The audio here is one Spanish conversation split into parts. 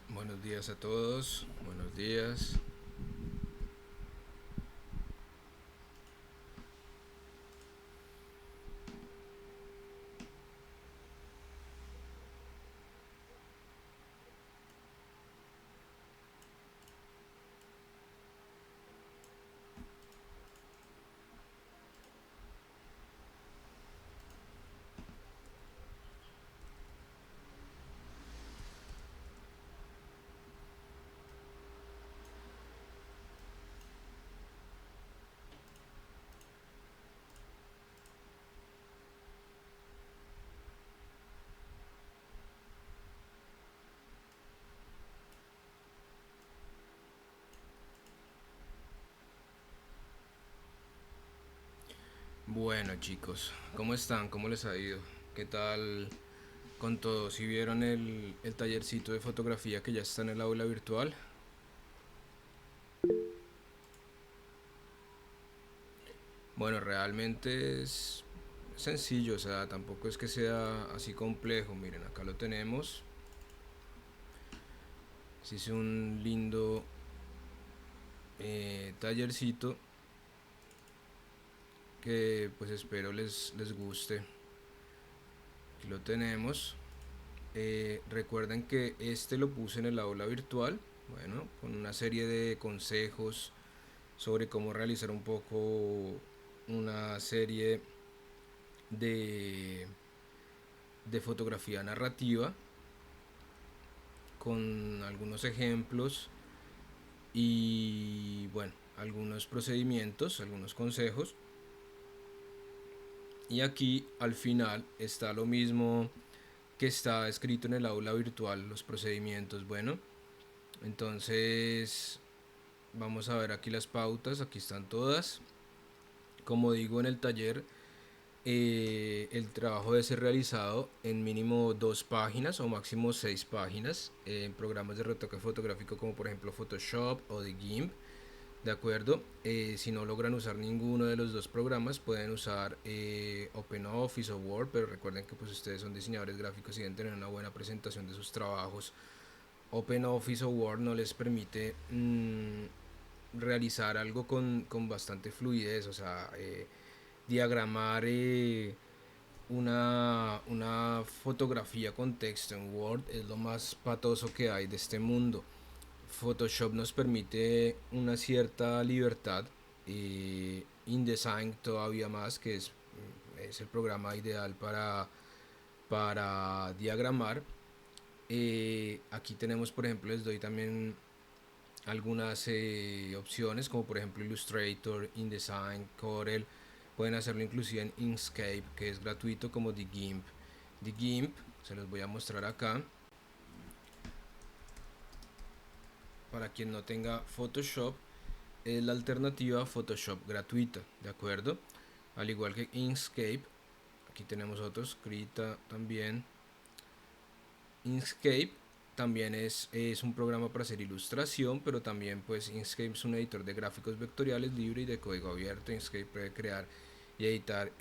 Buenos días a todos, buenos días. Bueno chicos, ¿cómo están? ¿Cómo les ha ido? ¿Qué tal con todo? ¿Si vieron el tallercito de fotografía que ya está en el aula virtual? Bueno, realmente es sencillo, o sea, tampoco es que sea así complejo. Miren, acá lo tenemos. Se hizo un lindo tallercito que pues espero les guste. Aquí lo tenemos. Recuerden que este lo puse en el aula virtual, bueno, con una serie de consejos sobre cómo realizar un poco una serie de, de fotografía narrativa con algunos ejemplos y bueno, algunos procedimientos, algunos consejos. Y aquí al final está lo mismo que está escrito en el aula virtual, los procedimientos. Bueno, entonces vamos a ver aquí las pautas, aquí están todas. Como digo en el taller, el trabajo debe ser realizado en mínimo 2 páginas o máximo 6 páginas en programas de retoque fotográfico como por ejemplo Photoshop o de GIMP. De acuerdo, si no logran usar ninguno de los dos programas pueden usar OpenOffice o Word, pero recuerden que pues ustedes son diseñadores gráficos y deben tener una buena presentación de sus trabajos. OpenOffice o Word no les permite realizar algo con bastante fluidez, o sea, diagramar una fotografía con texto en Word es lo más patoso que hay de este mundo. Photoshop nos permite una cierta libertad, InDesign todavía más, que es el programa ideal para diagramar. Aquí tenemos, por ejemplo, les doy también algunas opciones como por ejemplo Illustrator, InDesign, Corel. Pueden hacerlo inclusive en Inkscape, que es gratuito, como The GIMP. The GIMP se los voy a mostrar acá para quien no tenga Photoshop. Es la alternativa a Photoshop gratuita, ¿de acuerdo? Al igual que Inkscape, aquí tenemos otros, Krita también. Inkscape también es un programa para hacer ilustración, pero también pues Inkscape es un editor de gráficos vectoriales libre y de código abierto. Inkscape puede crear y editar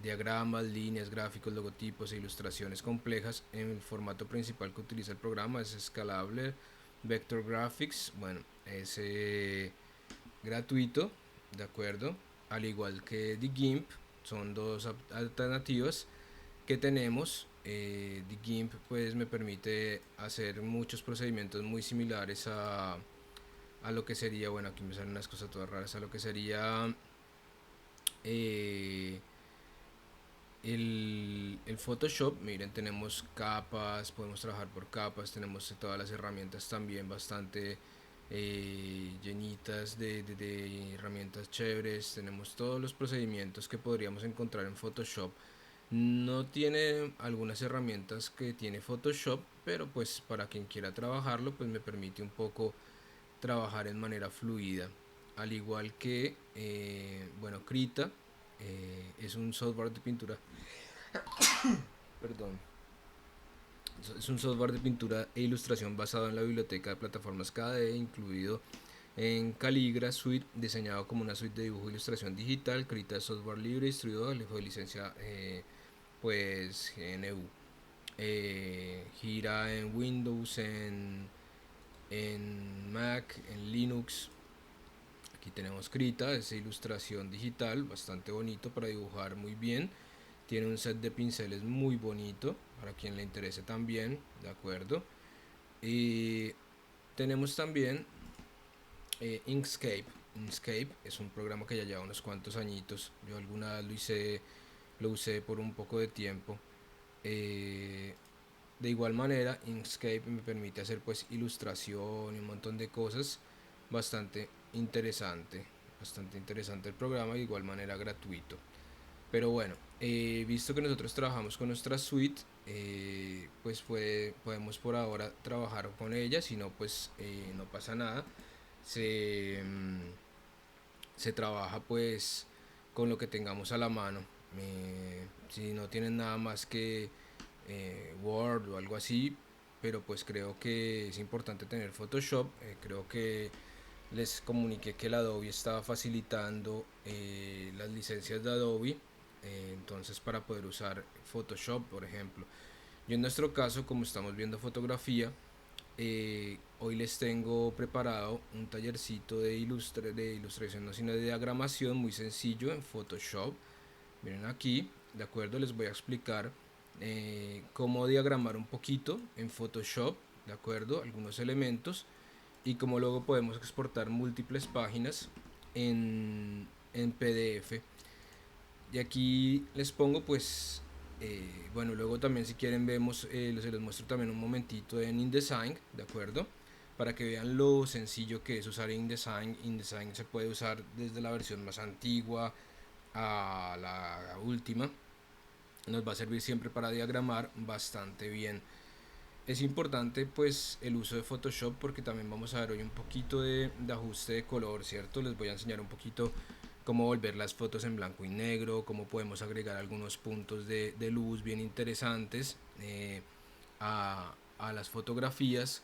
diagramas, líneas, gráficos, logotipos e ilustraciones complejas. En el formato principal que utiliza el programa es escalable, Vector Graphics. Bueno, es gratuito, ¿de acuerdo? Al igual que The GIMP, son dos alternativas que tenemos. The GIMP pues me permite hacer muchos procedimientos muy similares a lo que sería, bueno, aquí me salen unas cosas todas raras, a lo que sería eh, el Photoshop. Miren, tenemos capas, podemos trabajar por capas, tenemos todas las herramientas también bastante llenitas de herramientas chéveres. Tenemos todos los procedimientos que podríamos encontrar en Photoshop. No tiene algunas herramientas que tiene Photoshop, pero pues para quien quiera trabajarlo, pues me permite un poco trabajar en manera fluida. Al igual que, bueno, Krita es un software de pintura, perdón, es un software de pintura e ilustración basado en la biblioteca de plataformas KDE, incluido en Calligra Suite, diseñado como una suite de dibujo e ilustración digital. Krita es software libre distribuido de licencia pues GNU. Gira en Windows, en Mac, en Linux. Aquí tenemos Krita, es ilustración digital, bastante bonito para dibujar muy bien. Tiene un set de pinceles muy bonito para quien le interese también, ¿de acuerdo? Y tenemos también Inkscape. Inkscape es un programa que ya lleva unos cuantos añitos. Yo alguna vez lo usé por un poco de tiempo. Eh, de igual manera, Inkscape me permite hacer pues ilustración y un montón de cosas bastante interesante. Bastante interesante el programa, de igual manera gratuito. Pero bueno, visto que nosotros trabajamos con nuestra suite, pues podemos por ahora trabajar con ella, si no pues no pasa nada. Se trabaja pues con lo que tengamos a la mano. Si no tienen nada más que Word o algo así, pero pues creo que es importante tener Photoshop. Creo que les comuniqué que el Adobe estaba facilitando las licencias de Adobe, entonces para poder usar Photoshop, por ejemplo. Yo en nuestro caso, como estamos viendo fotografía, hoy les tengo preparado un tallercito de ilustración, no sino de diagramación, muy sencillo en Photoshop. Miren aquí, de acuerdo, les voy a explicar cómo diagramar un poquito en Photoshop, de acuerdo, algunos elementos, y cómo luego podemos exportar múltiples páginas en PDF. Y aquí les pongo pues, bueno, luego también si quieren vemos, se les muestro también un momentito en InDesign, ¿de acuerdo? Para que vean lo sencillo que es usar InDesign. InDesign se puede usar desde la versión más antigua a la última. Nos va a servir siempre para diagramar bastante bien. Es importante pues el uso de Photoshop porque también vamos a ver hoy un poquito de ajuste de color, ¿cierto? Les voy a enseñar un poquito cómo volver las fotos en blanco y negro, cómo podemos agregar algunos puntos de luz bien interesantes a las fotografías,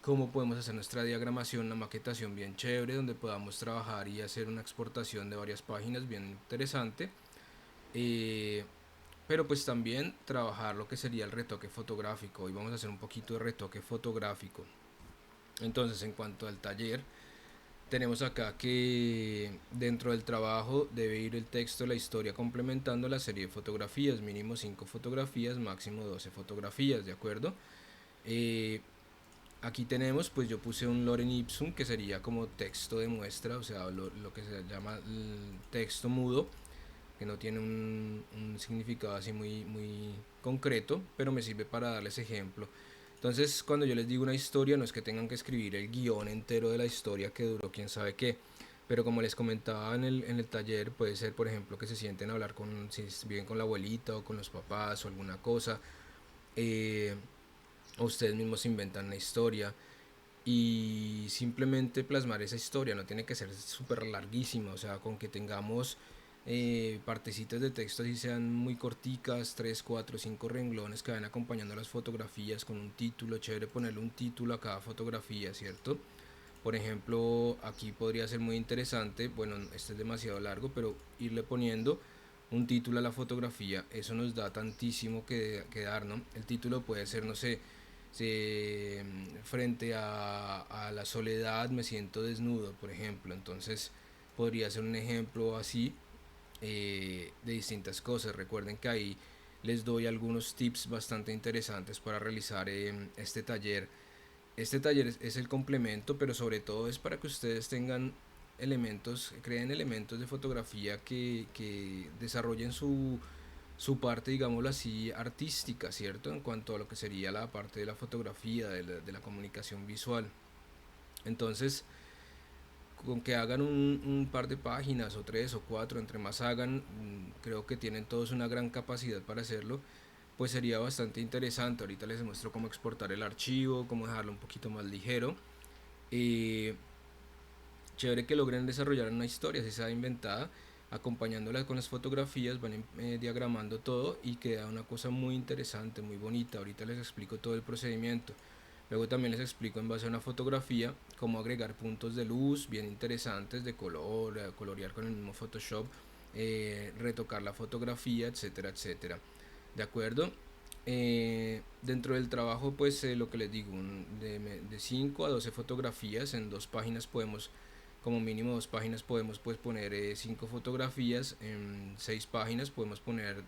cómo podemos hacer nuestra diagramación, una maquetación bien chévere donde podamos trabajar y hacer una exportación de varias páginas bien interesante. Eh, pero pues también trabajar lo que sería el retoque fotográfico. Hoy vamos a hacer un poquito de retoque fotográfico. Entonces, en cuanto al taller, tenemos acá que dentro del trabajo debe ir el texto de la historia complementando la serie de fotografías, mínimo 5 fotografías, máximo 12 fotografías, ¿de acuerdo? Eh, Aquí tenemos, pues yo puse un lorem ipsum que sería como texto de muestra, o sea, lo que se llama el texto mudo, que no tiene un significado así muy concreto, pero me sirve para darles ejemplo. Entonces, cuando yo les digo una historia, no es que tengan que escribir el guión entero de la historia que duró quién sabe qué, pero como les comentaba en el taller, puede ser, por ejemplo, que se sienten a hablar con, si viven con la abuelita o con los papás o alguna cosa, eh, o ustedes mismos inventan una historia y simplemente plasmar esa historia. No tiene que ser súper larguísima, o sea, con que tengamos partecitas de texto así sean muy corticas, 3 4 5 renglones que vayan acompañando las fotografías con un título, chévere ponerle un título a cada fotografía, ¿cierto? Por ejemplo, aquí podría ser muy interesante, bueno, este es demasiado largo, pero irle poniendo un título a la fotografía, eso nos da tantísimo que dar, ¿no? El título puede ser, no sé, frente a la soledad me siento desnudo, por ejemplo. Entonces podría ser un ejemplo así de distintas cosas. Recuerden que ahí les doy algunos tips bastante interesantes para realizar este taller. Este taller es el complemento, pero sobre todo es para que ustedes tengan elementos, creen elementos de fotografía que desarrollen su parte, digámoslo así, artística, ¿cierto? En cuanto a lo que sería la parte de la fotografía, de la comunicación visual. Entonces, con que hagan un par de páginas o tres o cuatro, entre más hagan, creo que tienen todos una gran capacidad para hacerlo, pues sería bastante interesante. Ahorita les muestro cómo exportar el archivo, cómo dejarlo un poquito más ligero. Eh, Chévere que logren desarrollar una historia, si sea inventada, acompañándola con las fotografías, van diagramando todo y queda una cosa muy interesante, muy bonita. Ahorita les explico todo el procedimiento. Luego también les explico en base a una fotografía cómo agregar puntos de luz bien interesantes de color, colorear con el mismo Photoshop, retocar la fotografía, etcétera, etcétera. ¿De acuerdo? Dentro del trabajo, pues lo que les digo, de 5 a 12 fotografías, en dos páginas podemos, como mínimo dos páginas podemos pues poner 5 fotografías, en 6 páginas podemos poner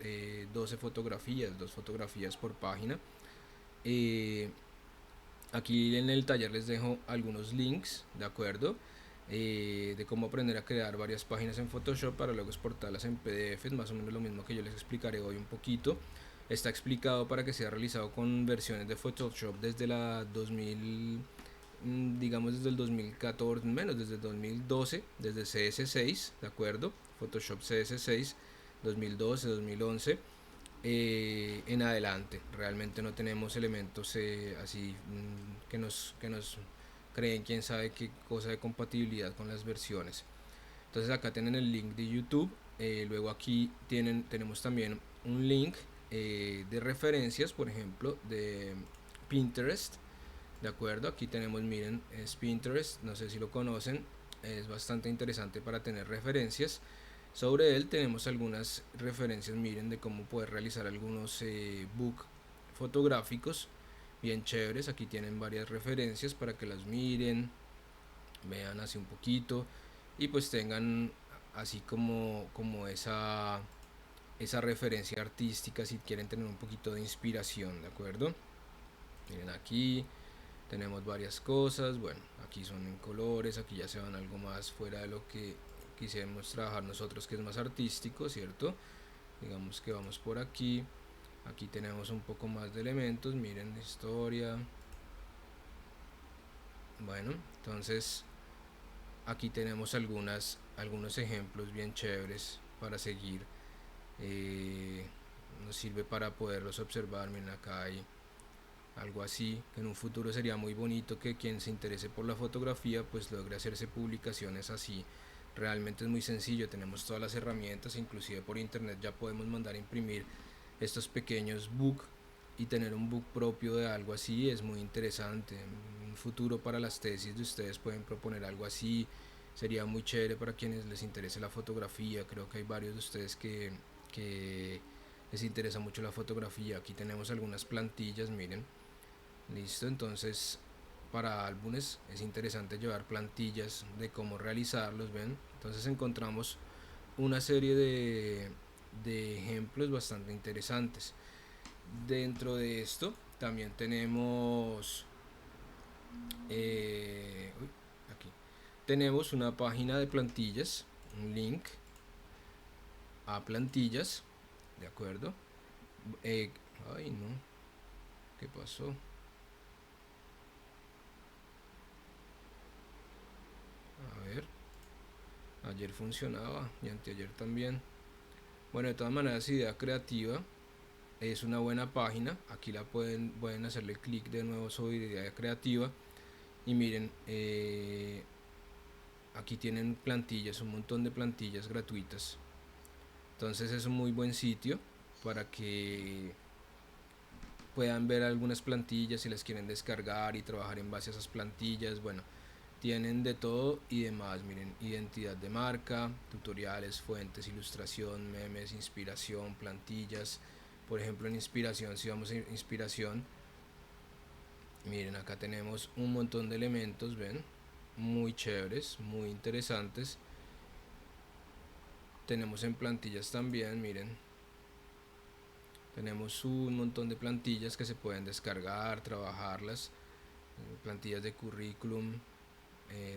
12 fotografías, 2 fotografías por página. Eh, Aquí en el taller les dejo algunos links, ¿de acuerdo? De cómo aprender a crear varias páginas en Photoshop para luego exportarlas en PDF, más o menos lo mismo que yo les explicaré hoy un poquito. Está explicado para que sea realizado con versiones de Photoshop desde la 2000, digamos desde el 2014, menos desde el 2012, desde CS6, ¿de acuerdo? Photoshop CS6, 2012, 2011 en adelante. Realmente no tenemos elementos así que nos creen quién sabe qué cosa de compatibilidad con las versiones. Entonces acá tienen el link de YouTube. Luego aquí tenemos también un link de referencias, por ejemplo, de Pinterest. De acuerdo, aquí tenemos, miren, es Pinterest, no sé si lo conocen, es bastante interesante para tener referencias. Sobre él tenemos algunas referencias, miren, de cómo poder realizar algunos book fotográficos bien chéveres. Aquí tienen varias referencias para que las miren, vean así un poquito y pues tengan así como esa referencia artística si quieren tener un poquito de inspiración, ¿de acuerdo? Miren aquí tenemos varias cosas, bueno, aquí son en colores, aquí ya se van algo más fuera de lo que quisiéramos trabajar nosotros, que es más artístico, ¿cierto? Digamos que vamos por aquí. Aquí tenemos un poco más de elementos, miren, historia. Bueno, entonces aquí tenemos algunos ejemplos bien chéveres para seguir. Eh, Nos sirve para poderlos observar. Miren, acá hay algo así, que en un futuro sería muy bonito que quien se interese por la fotografía pues logre hacerse publicaciones así. Realmente es muy sencillo, tenemos todas las herramientas, inclusive por internet ya podemos mandar a imprimir estos pequeños book y tener un book propio de algo así es muy interesante. En un futuro para las tesis de ustedes pueden proponer algo así, sería muy chévere para quienes les interese la fotografía. Creo que hay varios de ustedes que les interesa mucho la fotografía. Aquí tenemos algunas plantillas, miren. Listo, entonces para álbumes es interesante llevar plantillas de cómo realizarlos, ven. Entonces encontramos una serie de ejemplos bastante interesantes. Dentro de esto también tenemos uy, aquí tenemos una página de plantillas, un link a plantillas, de acuerdo. Eh, Ay, no, ¿qué pasó? A ver, ayer funcionaba y anteayer también. Bueno, de todas maneras, Idea Creativa es una buena página. Aquí pueden hacerle clic de nuevo sobre Idea Creativa. Y miren, aquí tienen plantillas, un montón de plantillas gratuitas. Entonces es un muy buen sitio para que puedan ver algunas plantillas si las quieren descargar y trabajar en base a esas plantillas. Bueno, tienen de todo y demás. Miren, identidad de marca, tutoriales, fuentes, ilustración, memes, inspiración, plantillas. Por ejemplo, en inspiración, si vamos a inspiración, Miren, acá tenemos un montón de elementos, ven, muy chéveres, muy interesantes. Tenemos en plantillas también, miren, tenemos un montón de plantillas que se pueden descargar, trabajarlas, plantillas de currículum,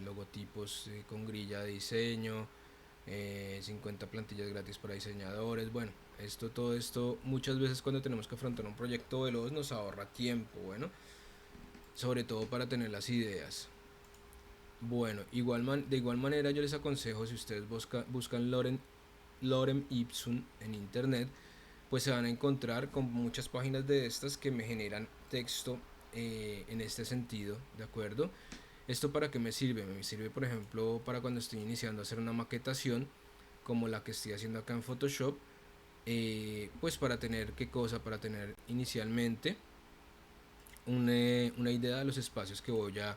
logotipos con grilla de diseño, 50 plantillas gratis para diseñadores. Bueno, todo esto muchas veces cuando tenemos que afrontar un proyecto veloz nos ahorra tiempo, bueno, sobre todo para tener las ideas. Bueno, de igual manera yo les aconsejo, si ustedes buscan Lorem Ipsum en internet, pues se van a encontrar con muchas páginas de estas que me generan texto en este sentido, ¿de acuerdo? ¿Esto para qué me sirve? Me sirve, por ejemplo, para cuando estoy iniciando a hacer una maquetación, como la que estoy haciendo acá en Photoshop, pues para tener, ¿qué cosa? Para tener inicialmente una idea de los espacios que voy a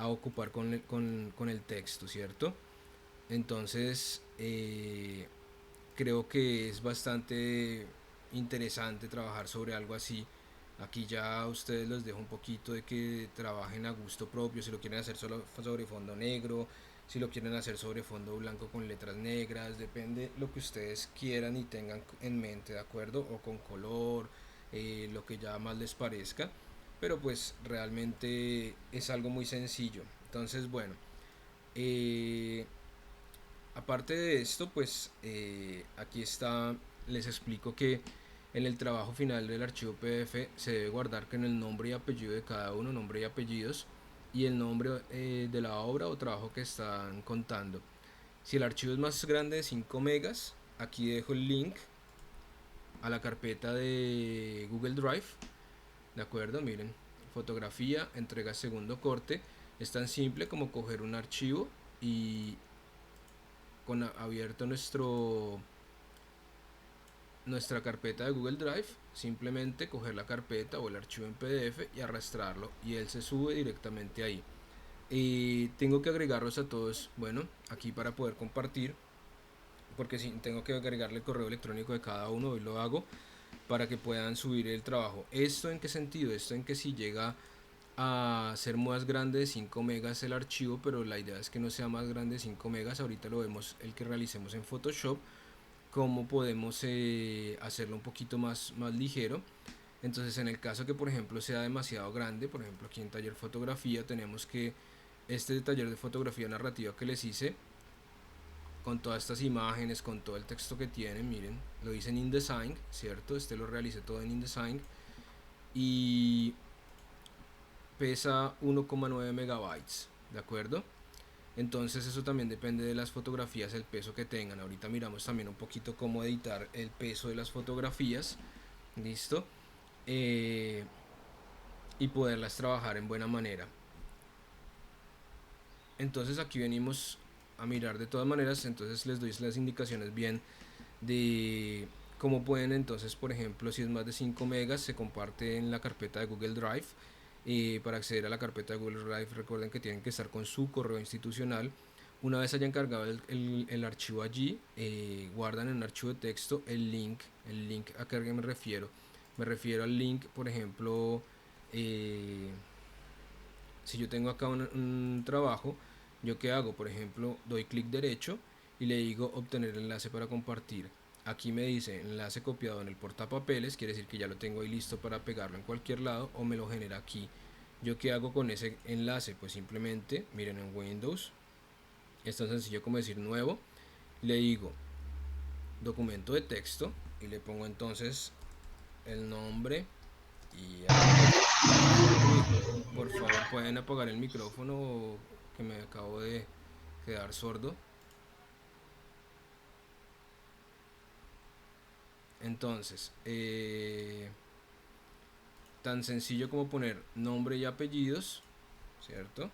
ocupar con el texto, ¿cierto? Entonces, creo que es bastante interesante trabajar sobre algo así. Aquí ya a ustedes les dejo un poquito de que trabajen a gusto propio, si lo quieren hacer solo sobre fondo negro, si lo quieren hacer sobre fondo blanco con letras negras, depende lo que ustedes quieran y tengan en mente, ¿de acuerdo? O con color, lo que ya más les parezca, pero pues realmente es algo muy sencillo. Entonces, bueno, eh, aparte de esto, pues aquí está, les explico que en el trabajo final del archivo PDF se debe guardar que en el nombre y apellido de cada uno, nombre y apellidos, y el nombre de la obra o trabajo que están contando. Si el archivo es más grande de 5 megas, aquí dejo el link a la carpeta de Google Drive, ¿de acuerdo? Miren, fotografía, entrega segundo corte, es tan simple como coger un archivo y con abierto nuestra carpeta de Google Drive, simplemente coger la carpeta o el archivo en PDF y arrastrarlo y él se sube directamente ahí. Y tengo que agregarlos a todos, bueno, aquí para poder compartir, porque si tengo que agregarle el correo electrónico de cada uno, hoy lo hago para que puedan subir el trabajo. ¿Esto en qué sentido? Esto en que si llega a ser más grande de 5 megas el archivo, pero la idea es que no sea más grande de 5 megas, ahorita lo vemos el que realicemos en Photoshop, cómo podemos hacerlo un poquito más ligero. Entonces en el caso que por ejemplo sea demasiado grande, por ejemplo aquí en taller fotografía tenemos que este taller de fotografía narrativa que les hice, con todas estas imágenes, con todo el texto que tienen, miren, lo hice en InDesign, ¿cierto? Este lo realicé todo en InDesign y pesa 1,9 megabytes, ¿de acuerdo? Entonces eso también depende de las fotografías, el peso que tengan. Ahorita miramos también un poquito cómo editar el peso de las fotografías, ¿listo? Eh, y poderlas trabajar en buena manera. Entonces aquí venimos a mirar de todas maneras, entonces les doy las indicaciones bien de cómo pueden entonces, por ejemplo, si es más de 5 megas, se comparte en la carpeta de Google Drive. Para acceder a la carpeta de Google Drive, recuerden que tienen que estar con su correo institucional. Una vez hayan cargado el archivo allí, guardan en un archivo de texto el link a qué me refiero. Me refiero al link, por ejemplo, eh, si yo tengo acá un trabajo, yo qué hago, por ejemplo, doy clic derecho y le digo obtener enlace para compartir. Aquí me dice enlace copiado en el portapapeles, quiere decir que ya lo tengo ahí listo para pegarlo en cualquier lado o me lo genera aquí. Yo qué hago con ese enlace, pues simplemente miren en Windows, es tan sencillo como decir nuevo, le digo documento de texto y le pongo entonces el nombre y uy, por favor, pueden apagar el micrófono que me acabo de quedar sordo. Entonces, tan sencillo como poner nombre y apellidos, ¿cierto?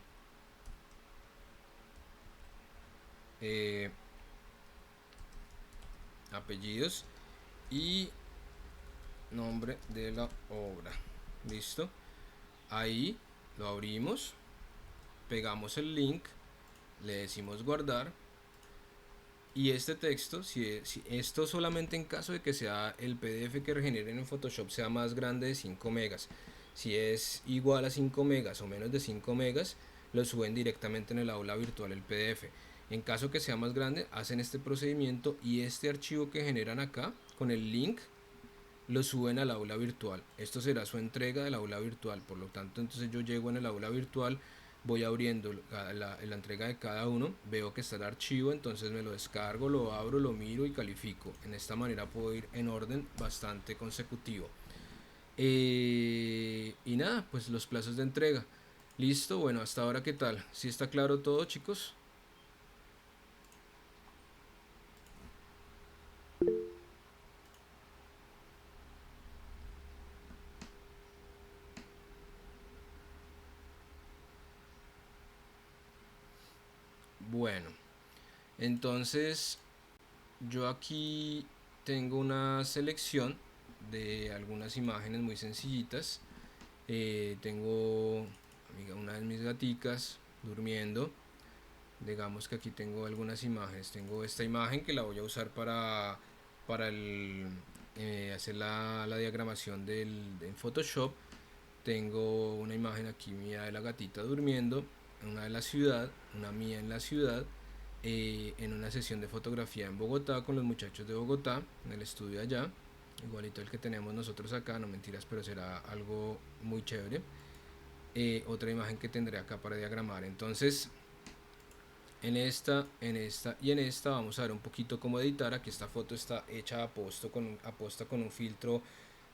Eh, apellidos y nombre de la obra. ¿Listo? Ahí lo abrimos, pegamos el link, le decimos guardar. Y este texto, si esto solamente en caso de que sea el PDF que regeneren en Photoshop sea más grande de 5 megas. Si es igual a 5 megas o menos de 5 megas, lo suben directamente en el aula virtual el PDF. En caso que sea más grande, hacen este procedimiento y este archivo que generan acá con el link lo suben al aula virtual. Esto será su entrega del aula virtual. Por lo tanto, entonces yo llego en el aula virtual, voy abriendo la entrega de cada uno, veo que está el archivo, entonces me lo descargo, lo abro, lo miro y califico. En esta manera puedo ir en orden bastante consecutivo. Y nada, pues los plazos de entrega. Listo, bueno, hasta ahora qué tal. ¿Sí está claro todo, chicos? Bueno, entonces yo aquí tengo una selección de algunas imágenes muy sencillitas. Tengo una de mis gaticas durmiendo. Digamos que aquí tengo algunas imágenes. Tengo esta imagen que la voy a usar para hacer la diagramación en Photoshop. Tengo una imagen aquí mía de la gatita durmiendo, una de la ciudad, una mía en la ciudad, en una sesión de fotografía en Bogotá con los muchachos de Bogotá, en el estudio allá, igualito el que tenemos nosotros acá, no mentiras, pero será algo muy chévere. Otra imagen que tendré acá para diagramar. Entonces, en esta y en esta vamos a ver un poquito cómo editar. Aquí esta foto está hecha aposta con un filtro,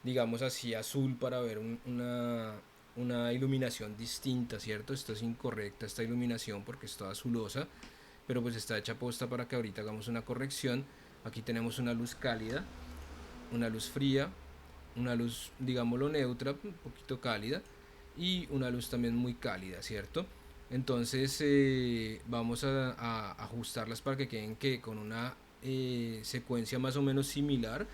digamos así, azul para ver una iluminación distinta, ¿cierto? Esto es incorrecta, esta iluminación, porque está azulosa, pero pues está hecha aposta para que ahorita hagamos una corrección. Aquí tenemos una luz cálida, una luz fría, una luz, digámoslo, neutra, un poquito cálida, y una luz también muy cálida, ¿cierto? Entonces vamos a ajustarlas para que queden con una secuencia más o menos similar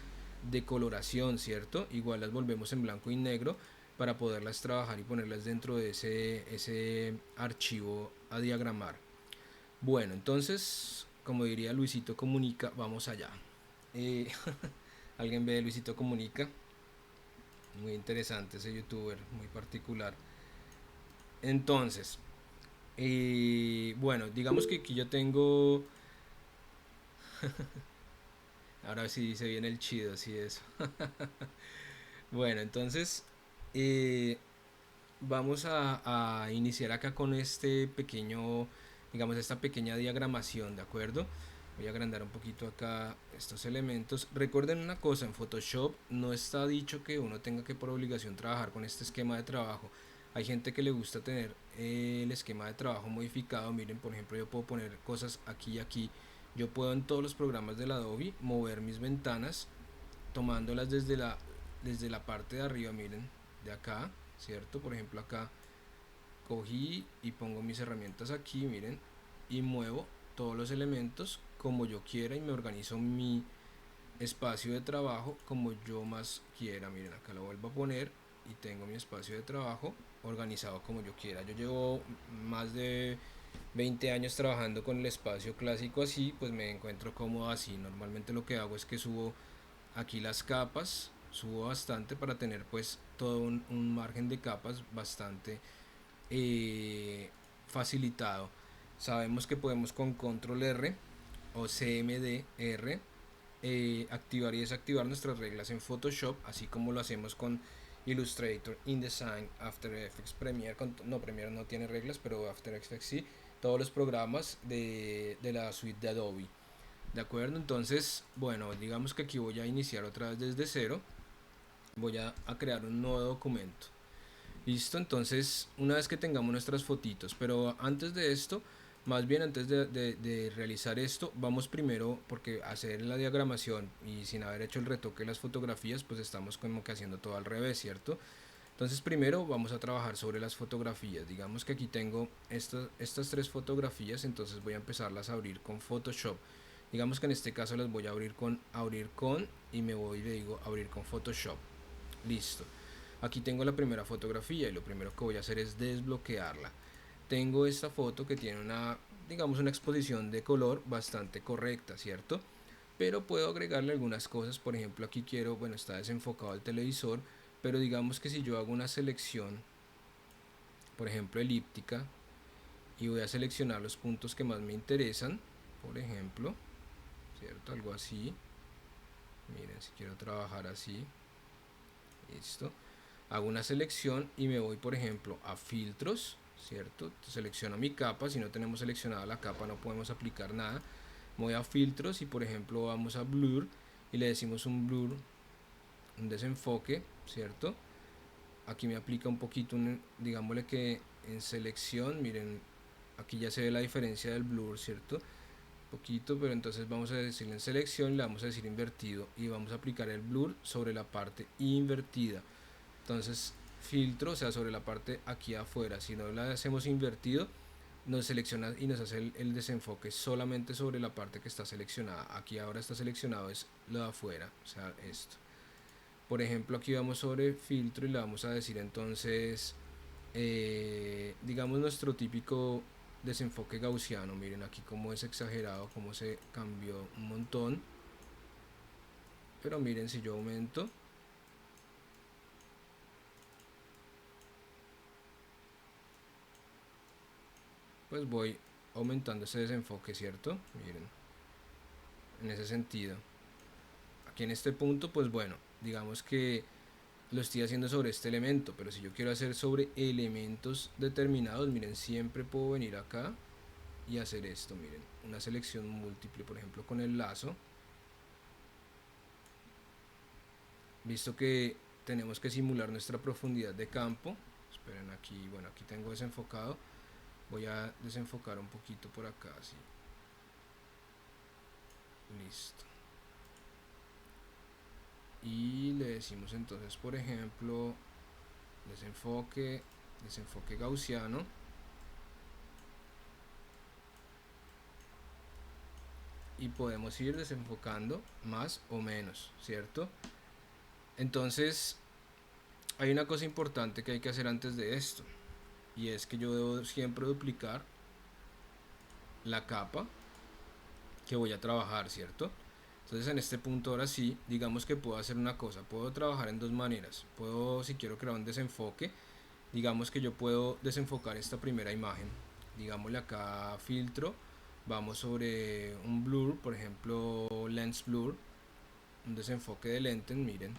de coloración, ¿cierto? Igual las volvemos en blanco y negro para poderlas trabajar y ponerlas dentro de ese archivo a diagramar. Bueno, entonces, como diría Luisito Comunica, vamos allá. Eh, ¿Alguien ve Luisito Comunica? Muy interesante ese youtuber, muy particular. Entonces, bueno, digamos que aquí yo tengo. Ahora sí se viene el chido, sí, eso. Bueno, entonces, eh, vamos a iniciar acá con este pequeño, digamos, esta pequeña diagramación, ¿de acuerdo? Voy a agrandar un poquito acá estos elementos. Recuerden una cosa, en Photoshop no está dicho que uno tenga que por obligación trabajar con este esquema de trabajo. Hay gente que le gusta tener el esquema de trabajo modificado. Miren, por ejemplo, yo puedo poner cosas aquí y aquí. Yo puedo en todos los programas del Adobe mover mis ventanas tomándolas desde la parte de arriba, miren, de acá, ¿cierto? Por ejemplo, acá cogí y pongo mis herramientas aquí, miren, y muevo todos los elementos como yo quiera y me organizo mi espacio de trabajo como yo más quiera. Miren, acá lo vuelvo a poner y tengo mi espacio de trabajo organizado como yo quiera. Yo llevo más de 20 años trabajando con el espacio clásico así, pues me encuentro cómodo así. Normalmente lo que hago es que subo aquí las capas, subo bastante para tener pues todo un margen de capas bastante eh, facilitado. Sabemos que podemos con control R o CMDR activar y desactivar nuestras reglas en Photoshop, así como lo hacemos con Illustrator, InDesign, After Effects, Premiere. No, Premiere no tiene reglas, pero After Effects sí. Todos los programas de la suite de Adobe. ¿De acuerdo? Entonces, bueno, digamos que aquí voy a iniciar otra vez desde cero. Voy a crear un nuevo documento. Listo, entonces una vez que tengamos nuestras fotitos, pero antes de esto, más bien antes de realizar esto, vamos primero, porque hacer la diagramación y sin haber hecho el retoque de las fotografías, pues estamos como que haciendo todo al revés, ¿cierto? Entonces primero vamos a trabajar sobre las fotografías. Digamos que aquí tengo estas tres fotografías, entonces voy a empezarlas a abrir con Photoshop. Digamos que en este caso las voy a abrir con y me voy y le digo abrir con Photoshop. Listo. Aquí tengo la primera fotografía y lo primero que voy a hacer es desbloquearla. Tengo esta foto que tiene digamos, una exposición de color bastante correcta, ¿cierto? Pero puedo agregarle algunas cosas. Por ejemplo, aquí quiero, bueno, está desenfocado el televisor, pero digamos que si yo hago una selección, por ejemplo elíptica, y voy a seleccionar los puntos que más me interesan, por ejemplo, cierto, algo así. Miren, si quiero trabajar así, listo, hago una selección y me voy, por ejemplo, a filtros, cierto, selecciono mi capa. Si no tenemos seleccionada la capa no podemos aplicar nada. Me voy a filtros y por ejemplo vamos a blur y le decimos un blur, un desenfoque, cierto. Aquí me aplica un poquito, digámosle que en selección, miren, aquí ya se ve la diferencia del blur, cierto, poquito, pero entonces vamos a decirle en selección, le vamos a decir invertido y vamos a aplicar el blur sobre la parte invertida. Entonces filtro, o sea, sobre la parte aquí afuera. Si no la hacemos invertido, nos selecciona y nos hace el desenfoque solamente sobre la parte que está seleccionada. Aquí ahora está seleccionado es lo de afuera, o sea, esto. Por ejemplo, aquí vamos sobre filtro y le vamos a decir entonces, digamos nuestro típico desenfoque gaussiano. Miren aquí cómo es exagerado, cómo se cambió un montón. Pero miren, si yo aumento, pues voy aumentando ese desenfoque, ¿cierto? Miren, en ese sentido. Aquí en este punto, pues bueno, digamos que lo estoy haciendo sobre este elemento, pero si yo quiero hacer sobre elementos determinados, miren, siempre puedo venir acá y hacer esto, miren, una selección múltiple, por ejemplo con el lazo, visto que tenemos que simular nuestra profundidad de campo. Esperen, aquí, bueno, aquí tengo desenfocado, voy a desenfocar un poquito por acá, así, listo, y le decimos entonces, por ejemplo, desenfoque gaussiano, y podemos ir desenfocando más o menos, ¿cierto? Entonces hay una cosa importante que hay que hacer antes de esto, y es que yo debo siempre duplicar la capa que voy a trabajar, ¿cierto? Entonces en este punto ahora sí, digamos que puedo hacer una cosa, puedo trabajar en dos maneras. Puedo, si quiero crear un desenfoque, digamos que yo puedo desenfocar esta primera imagen, digámosle acá filtro, vamos sobre un blur, por ejemplo lens blur, un desenfoque de lentes, miren,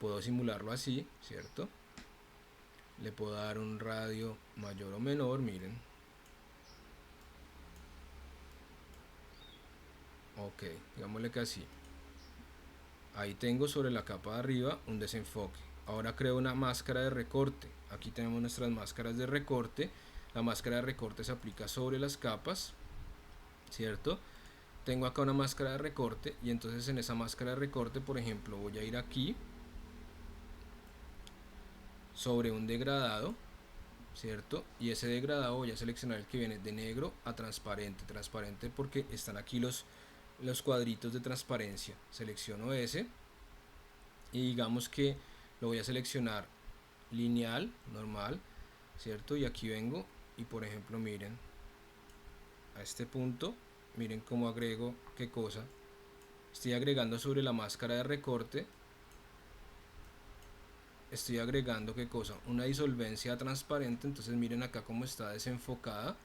puedo simularlo así, ¿cierto? Le puedo dar un radio mayor o menor, miren, ok, digámosle que así. Ahí tengo sobre la capa de arriba un desenfoque. Ahora creo una máscara de recorte. Aquí tenemos nuestras máscaras de recorte. La máscara de recorte se aplica sobre las capas, ¿cierto? Tengo acá una máscara de recorte y entonces en esa máscara de recorte, por ejemplo, voy a ir aquí sobre un degradado, ¿cierto? Y ese degradado voy a seleccionar el que viene de negro a transparente. Transparente porque están aquí los cuadritos de transparencia. Selecciono ese y digamos que lo voy a seleccionar lineal, normal, ¿cierto? Y aquí vengo y por ejemplo miren a este punto, miren cómo agrego qué cosa. Estoy agregando sobre la máscara de recorte, estoy agregando qué cosa, una disolvencia transparente. Entonces miren acá cómo está desenfocada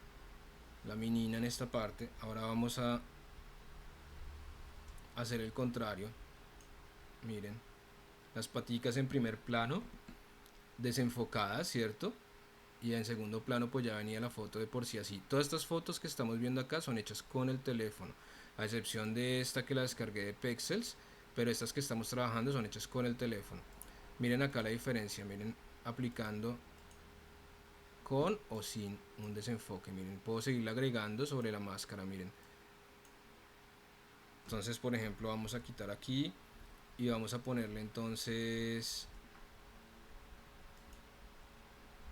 la menina en esta parte. Ahora vamos a hacer el contrario. Miren, las paticas en primer plano desenfocadas, ¿cierto? Y en segundo plano pues ya venía la foto de por sí así. Todas estas fotos que estamos viendo acá son hechas con el teléfono, a excepción de esta que la descargué de Pexels, pero estas que estamos trabajando son hechas con el teléfono. Miren acá la diferencia, miren, aplicando con o sin un desenfoque, miren, puedo seguir agregando sobre la máscara, miren. Entonces por ejemplo vamos a quitar aquí y vamos a ponerle entonces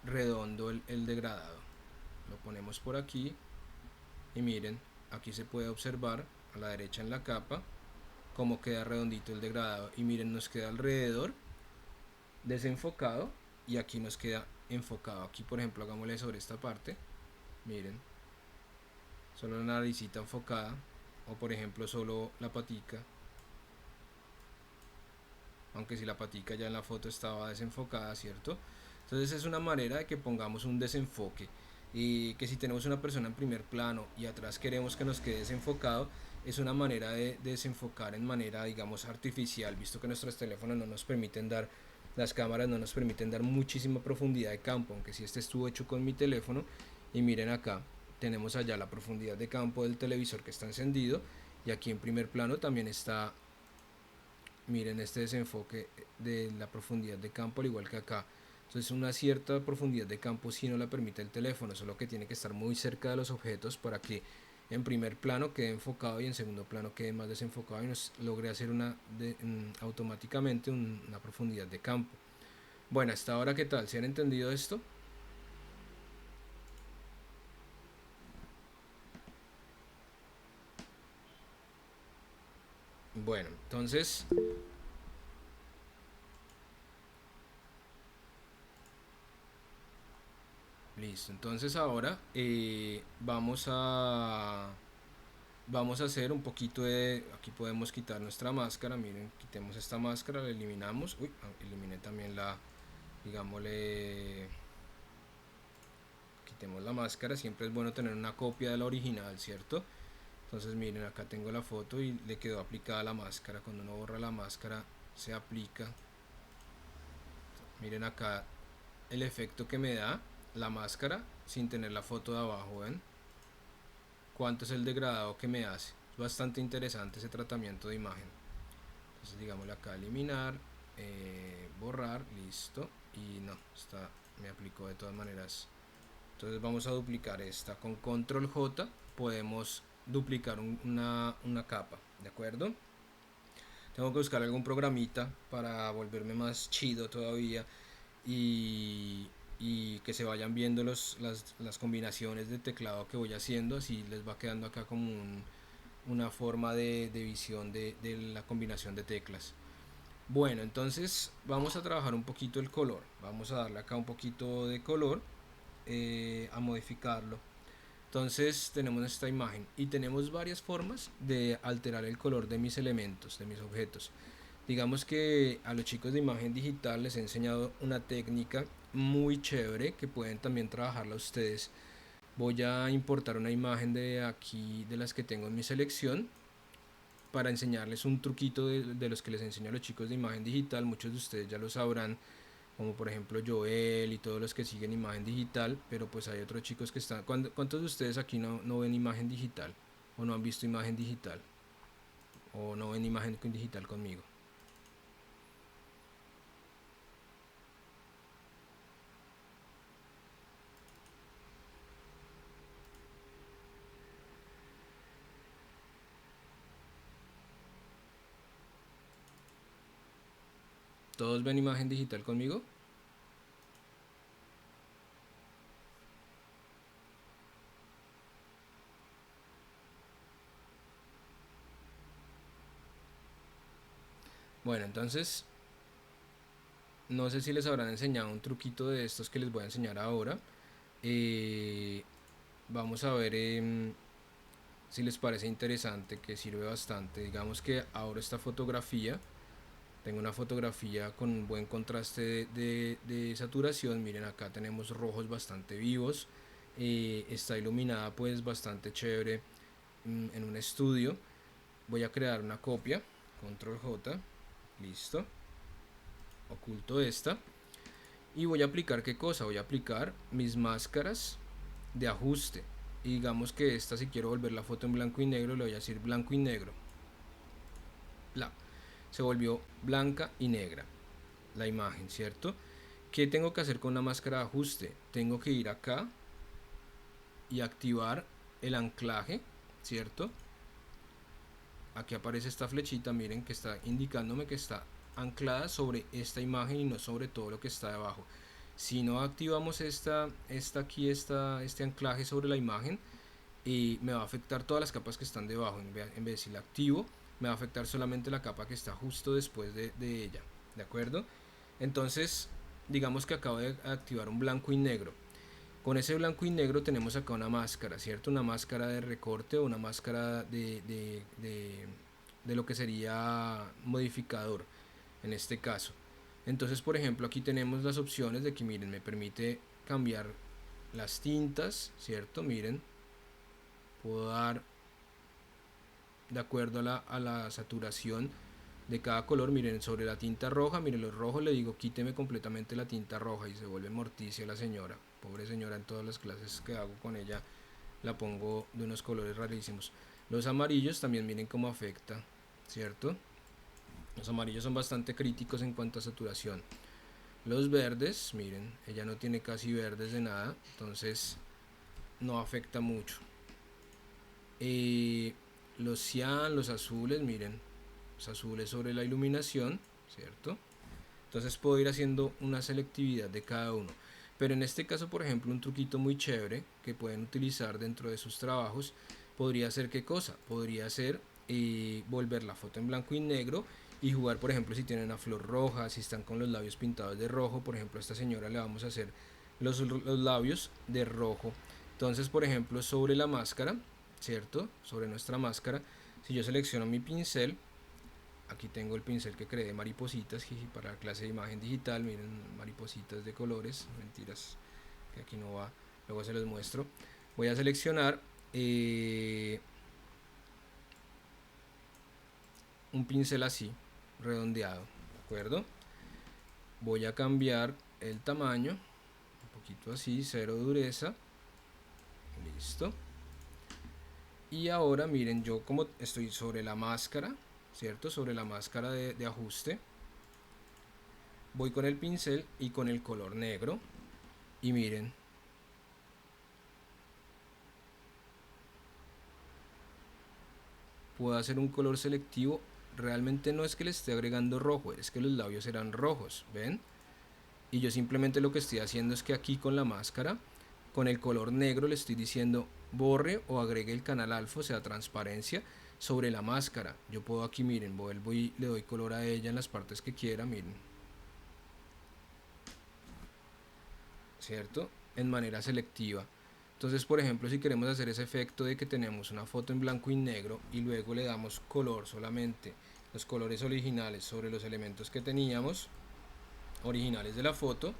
redondo el degradado, lo ponemos por aquí y miren, aquí se puede observar a la derecha en la capa cómo queda redondito el degradado, y miren, nos queda alrededor desenfocado y aquí nos queda enfocado. Aquí por ejemplo hagámosle sobre esta parte, miren, solo la naricita enfocada, o por ejemplo solo la patica, aunque si la patica ya en la foto estaba desenfocada, ¿cierto? Entonces es una manera de que pongamos un desenfoque, y que si tenemos una persona en primer plano y atrás queremos que nos quede desenfocado, es una manera de desenfocar en manera, digamos, artificial, visto que nuestros teléfonos no nos permiten dar, las cámaras no nos permiten dar muchísima profundidad de campo, aunque si este estuvo hecho con mi teléfono. Y miren acá, tenemos allá la profundidad de campo del televisor que está encendido, y aquí en primer plano también está, miren este desenfoque de la profundidad de campo, al igual que acá. Entonces una cierta profundidad de campo sí no la permite el teléfono, solo que tiene que estar muy cerca de los objetos para que en primer plano quede enfocado y en segundo plano quede más desenfocado y nos logre hacer automáticamente una profundidad de campo. Bueno, hasta ahora, ¿qué tal? ¿Se han entendido esto? Bueno, entonces, listo. Entonces ahora vamos a hacer un poquito de, aquí podemos quitar nuestra máscara, miren, quitemos esta máscara, la eliminamos, uy, eliminé también la, digámosle, quitemos la máscara, siempre es bueno tener una copia de la original, ¿cierto? Entonces miren, acá tengo la foto y le quedó aplicada la máscara. Cuando uno borra la máscara se aplica, miren acá el efecto que me da la máscara sin tener la foto de abajo, ¿ven? Cuánto es el degradado que me hace. Es bastante interesante ese tratamiento de imagen. Entonces digámosle acá eliminar, borrar, listo, y no, esta me aplicó de todas maneras. Entonces vamos a duplicar esta con control J, podemos duplicar una capa, ¿de acuerdo? Tengo que buscar algún programita para volverme más chido todavía, y, y que se vayan viendo las combinaciones de teclado que voy haciendo, así les va quedando acá como una forma de visión de la combinación de teclas. Bueno, entonces vamos a trabajar un poquito el color, vamos a darle acá un poquito de color, a modificarlo. Entonces tenemos esta imagen y tenemos varias formas de alterar el color de mis elementos, de mis objetos. Digamos que a los chicos de imagen digital les he enseñado una técnica muy chévere que pueden también trabajarla ustedes. Voy a importar una imagen de aquí, de las que tengo en mi selección, para enseñarles un truquito de los que les enseño a los chicos de imagen digital. Muchos de ustedes ya lo sabrán, como por ejemplo Joel y todos los que siguen imagen digital, pero pues hay otros chicos que están... ¿Cuántos de ustedes aquí no ven imagen digital? ¿O no han visto imagen digital? ¿O no ven imagen digital conmigo? ¿Todos ven imagen digital conmigo? Bueno, entonces no sé si les habrán enseñado un truquito de estos que les voy a enseñar ahora. Eh, Vamos a ver si les parece interesante, que sirve bastante. Digamos que ahora esta fotografía, tengo una fotografía con un buen contraste de saturación. Miren, acá tenemos rojos bastante vivos. Está iluminada pues bastante chévere, en un estudio. Voy a crear una copia, control J, listo, oculto esta, y voy a aplicar, ¿qué cosa? Voy a aplicar mis máscaras de ajuste, y digamos que esta, si quiero volver la foto en blanco y negro, le voy a decir blanco y negro, bla, se volvió blanca y negra la imagen, ¿cierto? ¿Qué tengo que hacer con una máscara de ajuste? Tengo que ir acá y activar el anclaje, ¿cierto? Aquí aparece esta flechita, miren, que está indicándome que está anclada sobre esta imagen y no sobre todo lo que está debajo. Si no activamos este anclaje sobre la imagen, y me va a afectar todas las capas que están debajo. En vez de si la activo, me va a afectar solamente la capa que está justo después de ella, ¿de acuerdo? Entonces digamos que acabo de activar un blanco y negro. Con ese blanco y negro tenemos acá una máscara, ¿cierto? Una máscara de recorte, o una máscara de lo que sería modificador. en este caso. Entonces, por ejemplo, aquí tenemos las opciones de que, miren, me permite cambiar las tintas, ¿cierto? Miren, puedo dar de acuerdo a la saturación de cada color. Miren, sobre la tinta roja, miren, los rojos le digo quíteme completamente la tinta roja y se vuelve morticia la señora, pobre señora. En todas las clases que hago con ella la pongo de unos colores rarísimos. Los amarillos también, miren cómo afecta, ¿cierto? Los amarillos son bastante críticos en cuanto a saturación. Los verdes, miren, ella no tiene casi verdes de nada, entonces no afecta mucho. Los cian, los azules, miren, los azules sobre la iluminación, ¿cierto? Entonces puedo ir haciendo una selectividad de cada uno. Pero en este caso, por ejemplo, un truquito muy chévere que pueden utilizar dentro de sus trabajos podría ser, ¿qué cosa? Podría ser volver la foto en blanco y negro y jugar, por ejemplo, si tienen una flor roja, si están con los labios pintados de rojo. Por ejemplo, a esta señora le vamos a hacer los labios de rojo. Entonces, por ejemplo, sobre la máscara, ¿cierto? Sobre nuestra máscara, si yo selecciono mi pincel, aquí tengo el pincel que creé de maripositas para la clase de imagen digital. Miren, maripositas de colores, mentiras, que aquí no va, luego se los muestro. Voy a seleccionar un pincel así, redondeado, ¿de acuerdo? Voy a cambiar el tamaño, un poquito así, cero dureza, listo. Y ahora miren, yo como estoy sobre la máscara, ¿cierto? Sobre la máscara de ajuste, voy con el pincel y con el color negro, y miren, puedo hacer un color selectivo. Realmente no es que le esté agregando rojo, es que los labios eran rojos, ¿ven? Y yo simplemente lo que estoy haciendo es que aquí con la máscara, con el color negro, le estoy diciendo borre o agregue el canal alfa, o sea, transparencia, sobre la máscara. Yo puedo aquí, miren, vuelvo y le doy color a ella en las partes que quiera, miren, ¿cierto? En manera selectiva. Entonces, por ejemplo, si queremos hacer ese efecto de que tenemos una foto en blanco y negro y luego le damos color, solamente los colores originales sobre los elementos que teníamos originales de la foto,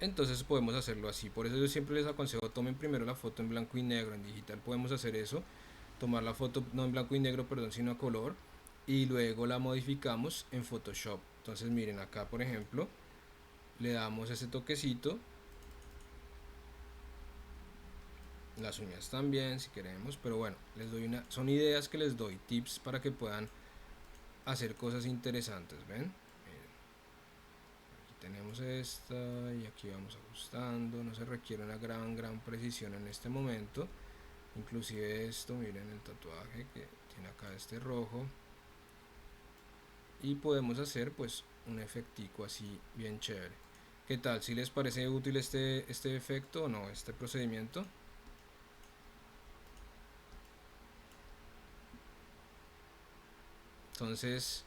entonces podemos hacerlo así. Por eso yo siempre les aconsejo, tomen primero la foto en blanco y negro. En digital podemos hacer eso, tomar la foto no en blanco y negro, perdón, sino a color, y luego la modificamos en Photoshop. Entonces miren acá, por ejemplo, le damos ese toquecito, las uñas también si queremos, pero bueno, les doy son ideas que les doy, tips para que puedan hacer cosas interesantes. Ven, tenemos esta y aquí vamos ajustando. No se requiere una gran precisión en este momento. Inclusive esto, miren el tatuaje que tiene acá este rojo, y podemos hacer pues un efectico así bien chévere. ¿Qué tal? ¿Si les parece útil este efecto o no, este procedimiento? Entonces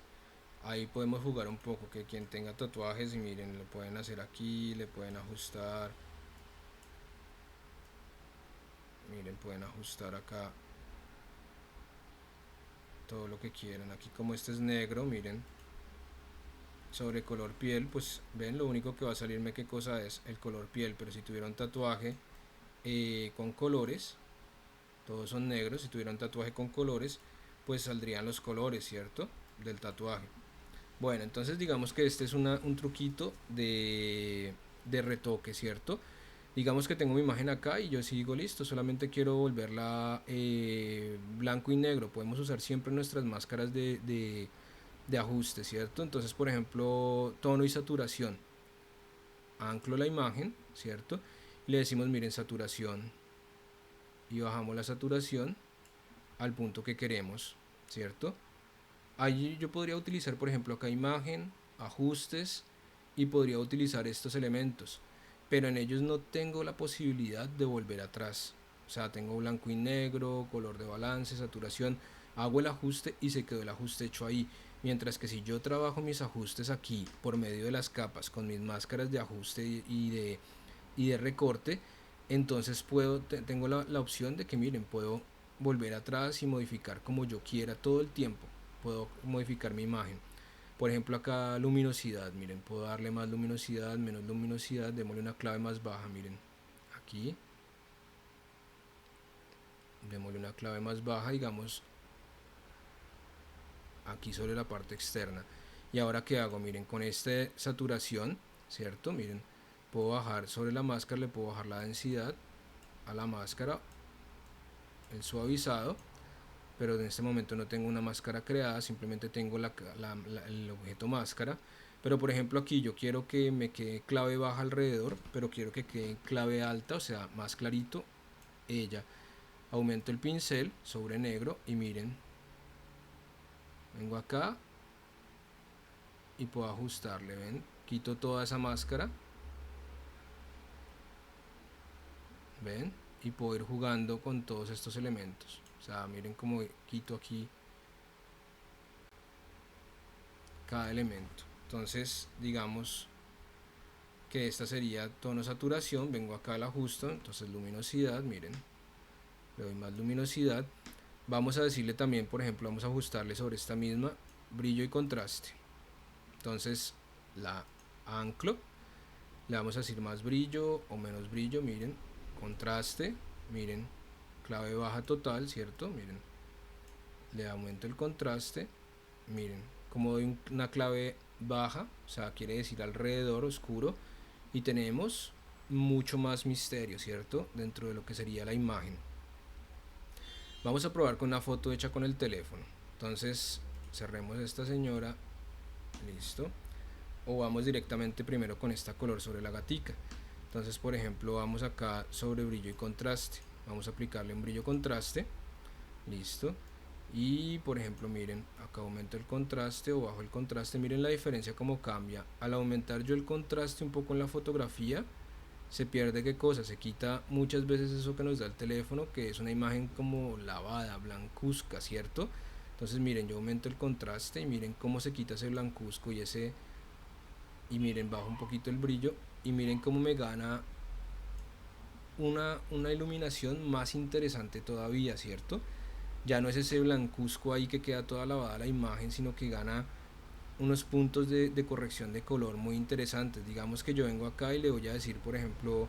ahí podemos jugar un poco, que quien tenga tatuajes, y miren, lo pueden hacer aquí, le pueden ajustar, miren, pueden ajustar acá todo lo que quieran. Aquí como este es negro, miren, sobre color piel, pues ven, lo único que va a salirme qué cosa es el color piel. Pero si tuviera un tatuaje con colores, todos son negros, si tuviera un tatuaje con colores, pues saldrían los colores, ¿cierto? Del tatuaje. Bueno, entonces digamos que este es un truquito de retoque, ¿cierto? Digamos que tengo mi imagen acá y yo sigo listo, solamente quiero volverla blanco y negro. Podemos usar siempre nuestras máscaras de ajuste, ¿cierto? Entonces, por ejemplo, tono y saturación. Anclo la imagen, ¿cierto? Le decimos, miren, saturación, y bajamos la saturación al punto que queremos, ¿cierto? Allí yo podría utilizar, por ejemplo, acá imagen, ajustes, y podría utilizar estos elementos, pero en ellos no tengo la posibilidad de volver atrás. O sea, tengo blanco y negro, color de balance, saturación, hago el ajuste y se quedó el ajuste hecho ahí. Mientras que si yo trabajo mis ajustes aquí por medio de las capas con mis máscaras de ajuste y de recorte, entonces tengo la opción de que, miren, puedo volver atrás y modificar como yo quiera todo el tiempo. Puedo modificar mi imagen. Por ejemplo acá luminosidad, miren, puedo darle más luminosidad, menos luminosidad, démosle una clave más baja, miren, aquí, démosle una clave más baja, digamos, aquí sobre la parte externa. Y ahora qué hago, miren, con esta saturación, ¿cierto? Miren, puedo bajar sobre la máscara, le puedo bajar la densidad a la máscara, el suavizado, pero en este momento no tengo una máscara creada, simplemente tengo el objeto máscara. Pero por ejemplo aquí yo quiero que me quede clave baja alrededor, pero quiero que quede clave alta, o sea, más clarito ella. Aumento el pincel sobre negro y miren, vengo acá y puedo ajustarle, ven, quito toda esa máscara, ven, y puedo ir jugando con todos estos elementos. O sea, miren cómo quito aquí cada elemento. Entonces digamos que esta sería tono saturación, vengo acá al ajusto, entonces luminosidad, miren, le doy más luminosidad. Vamos a decirle también, por ejemplo, vamos a ajustarle sobre esta misma brillo y contraste. Entonces la anclo, le vamos a decir más brillo o menos brillo, miren, contraste, miren, clave baja total, ¿cierto? Miren, le aumento el contraste, miren, como doy una clave baja, o sea, quiere decir alrededor oscuro, y tenemos mucho más misterio, ¿cierto? Dentro de lo que sería la imagen. Vamos a probar con una foto hecha con el teléfono. Entonces cerremos esta señora, listo, o vamos directamente primero con esta color sobre la gatica. Entonces por ejemplo vamos acá sobre brillo y contraste, vamos a aplicarle un brillo contraste, listo, y por ejemplo miren, acá aumento el contraste o bajo el contraste, miren la diferencia como cambia. Al aumentar yo el contraste un poco en la fotografía, se pierde qué cosa, se quita muchas veces eso que nos da el teléfono, que es una imagen como lavada, blancuzca, ¿cierto? Entonces miren, yo aumento el contraste y miren cómo se quita ese blancuzco y miren, bajo un poquito el brillo y miren cómo me gana una iluminación más interesante todavía, ¿cierto? Ya no es ese blancuzco ahí que queda toda lavada la imagen, sino que gana unos puntos de corrección de color muy interesantes. Digamos que yo vengo acá y le voy a decir, por ejemplo,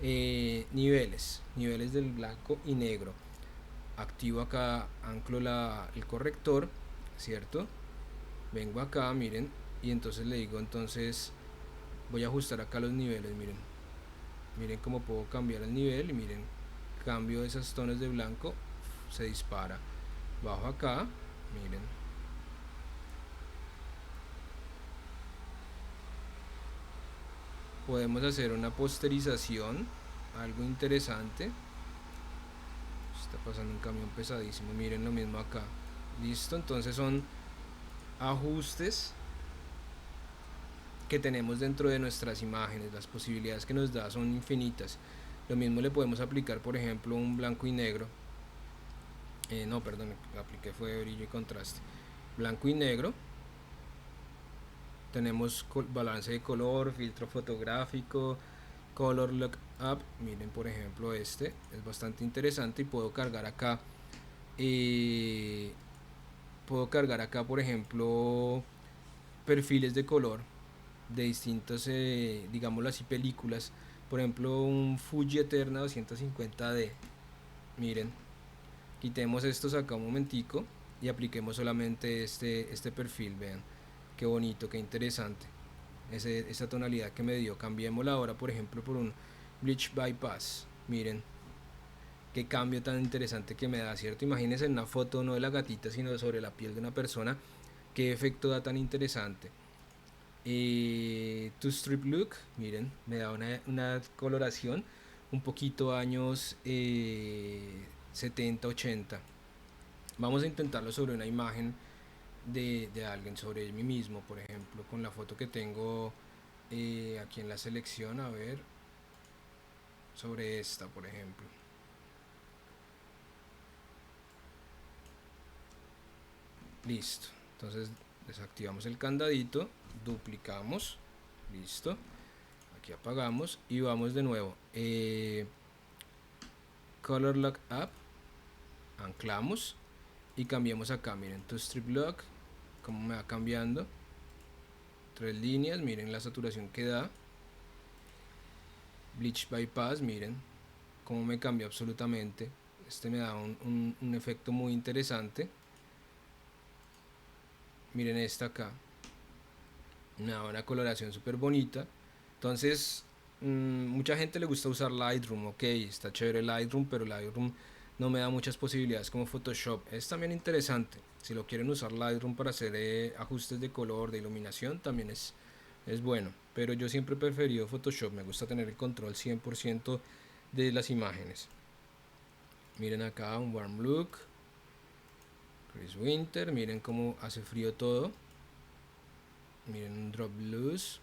niveles del blanco y negro. Activo acá, anclo el corrector, ¿cierto? Vengo acá, miren, y entonces le digo, entonces voy a ajustar acá los niveles, miren cómo puedo cambiar el nivel y miren, cambio esas tonos de blanco, se dispara. Bajo acá, miren, podemos hacer una posterización, algo interesante. Está pasando un camión pesadísimo, miren lo mismo acá, listo. Entonces son ajustes que tenemos dentro de nuestras imágenes, las posibilidades que nos da son infinitas. Lo mismo le podemos aplicar, por ejemplo, un blanco y negro, no, perdón, apliqué fue brillo y contraste, blanco y negro. Tenemos balance de color, filtro fotográfico, color lookup. Miren, por ejemplo, este es bastante interesante y eh, puedo cargar acá, por ejemplo, perfiles de color de distintas, digámoslo así, películas. Por ejemplo, un Fuji Eterna 250D. Miren, quitemos estos acá un momentico y apliquemos solamente este perfil. Vean, qué bonito, qué interesante. Esa tonalidad que me dio, cambiémosla ahora, por ejemplo, por un Bleach Bypass. Miren, qué cambio tan interesante que me da, ¿cierto? Imagínense en una foto no de la gatita, sino sobre la piel de una persona. Qué efecto da tan interesante. To Strip Look, miren, me da una coloración un poquito años 70, 80. Vamos a intentarlo sobre una imagen de alguien, sobre mí mismo, por ejemplo, con la foto que tengo aquí en la selección, a ver, sobre esta, por ejemplo. Listo, entonces desactivamos el candadito, duplicamos, listo, aquí apagamos y vamos de nuevo. Color Lock Up, anclamos y cambiamos acá, miren, To Strip Lock, como me va cambiando, 3 líneas, miren la saturación que da. Bleach bypass, miren cómo me cambió absolutamente. Este me da un efecto muy interesante. Miren esta acá, me da una coloración súper bonita. Entonces mucha gente le gusta usar Lightroom, ok, está chévere Lightroom, pero Lightroom no me da muchas posibilidades como Photoshop. Es también interesante, si lo quieren usar Lightroom para hacer ajustes de color, de iluminación, también es bueno, pero yo siempre he preferido Photoshop, me gusta tener el control 100% de las imágenes. Miren acá un warm look, Chris Winter, miren cómo hace frío todo. Miren un drop blues,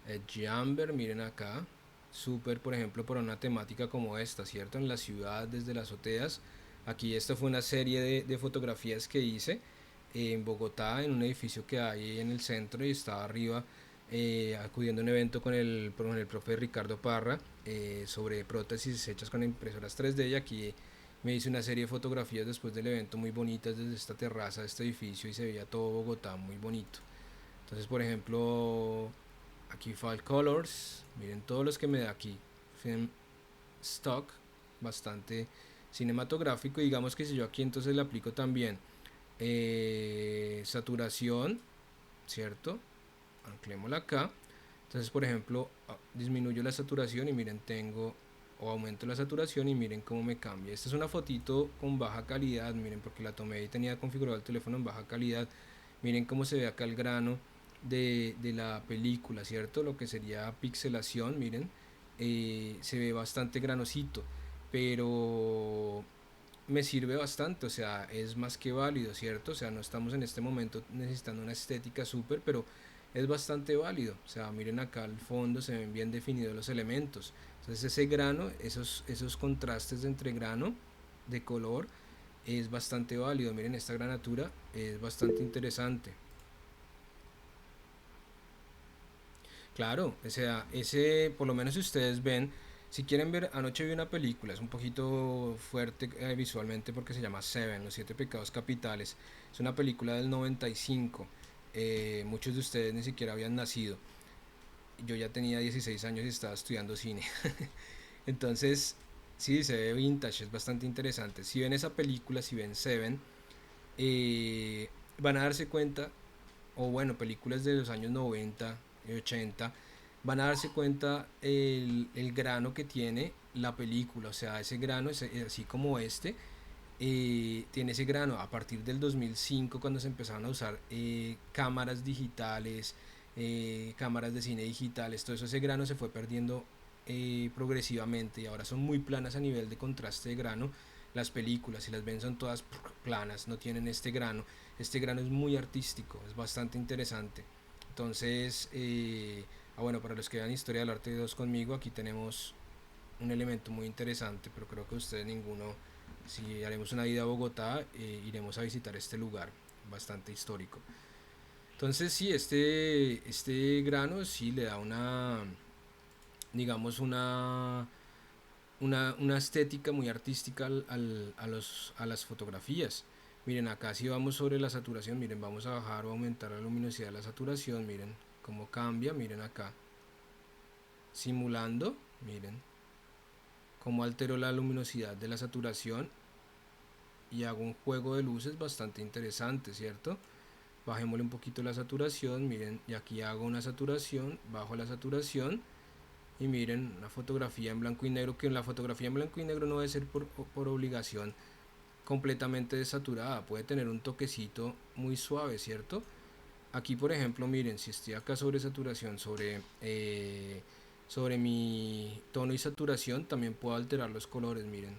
Edge Amber, miren acá, súper, por ejemplo, para una temática como esta, ¿cierto? En la ciudad, desde las azoteas. Aquí esta fue una serie de fotografías que hice en Bogotá, en un edificio que hay en el centro, y estaba arriba acudiendo a un evento con el profe Ricardo Parra sobre prótesis hechas con impresoras 3D, y aquí me hice una serie de fotografías después del evento muy bonitas desde esta terraza de este edificio, y se veía todo Bogotá muy bonito. Entonces, por ejemplo, aquí Fall Colors, miren todos los que me da aquí. Film Stock, bastante cinematográfico. Digamos que si yo aquí entonces le aplico también saturación, ¿cierto? Anclémosla acá. Entonces, por ejemplo, disminuyo la saturación y miren, tengo, o aumento la saturación y miren cómo me cambia. Esta es una fotito con baja calidad, miren, porque la tomé y tenía configurado el teléfono en baja calidad. Miren cómo se ve acá el grano de la película, ¿cierto? Lo que sería pixelación, miren, se ve bastante granosito, pero me sirve bastante, o sea, es más que válido, ¿cierto? O sea, no estamos en este momento necesitando una estética súper, pero es bastante válido. O sea, miren acá al fondo, se ven bien definidos los elementos. Entonces ese grano, esos contrastes entre grano de color es bastante válido. Miren, esta granatura es bastante interesante. Claro, o sea, ese, por lo menos si ustedes ven, si quieren ver, anoche vi una película, es un poquito fuerte visualmente porque se llama Seven, los siete pecados capitales. Es una película del 95. Muchos de ustedes ni siquiera habían nacido. Yo ya tenía 16 años y estaba estudiando cine. Entonces, sí, se ve vintage, es bastante interesante. Si ven esa película, si ven Seven, van a darse cuenta, o bueno, películas de los años 90 y 80, van a darse cuenta el grano que tiene la película. O sea, ese grano, así como este, tiene ese grano a partir del 2005, cuando se empezaron a usar cámaras digitales, cámaras de cine digitales, todo eso, ese grano se fue perdiendo progresivamente, y ahora son muy planas a nivel de contraste de grano. Las películas, si las ven, son todas planas, no tienen este grano. Este grano es muy artístico, es bastante interesante. Entonces, bueno, para los que vean Historia del Arte 2 conmigo, aquí tenemos un elemento muy interesante, pero creo que ustedes ninguno. Si haremos una ida a Bogotá, iremos a visitar este lugar bastante histórico. Entonces sí, este grano sí le da una, digamos, una estética muy artística a las fotografías. Miren, acá si vamos sobre la saturación, miren, vamos a bajar o aumentar la luminosidad de la saturación, miren cómo cambia, miren acá, simulando, miren cómo altero la luminosidad de la saturación y hago un juego de luces bastante interesante, ¿cierto? Bajémosle un poquito la saturación, miren, y aquí hago una saturación, bajo la saturación, y miren, una fotografía en blanco y negro, que en la fotografía en blanco y negro no debe ser por obligación completamente desaturada, puede tener un toquecito muy suave, ¿cierto? Aquí, por ejemplo, miren, si estoy acá sobre saturación, sobre mi tono y saturación, también puedo alterar los colores, miren.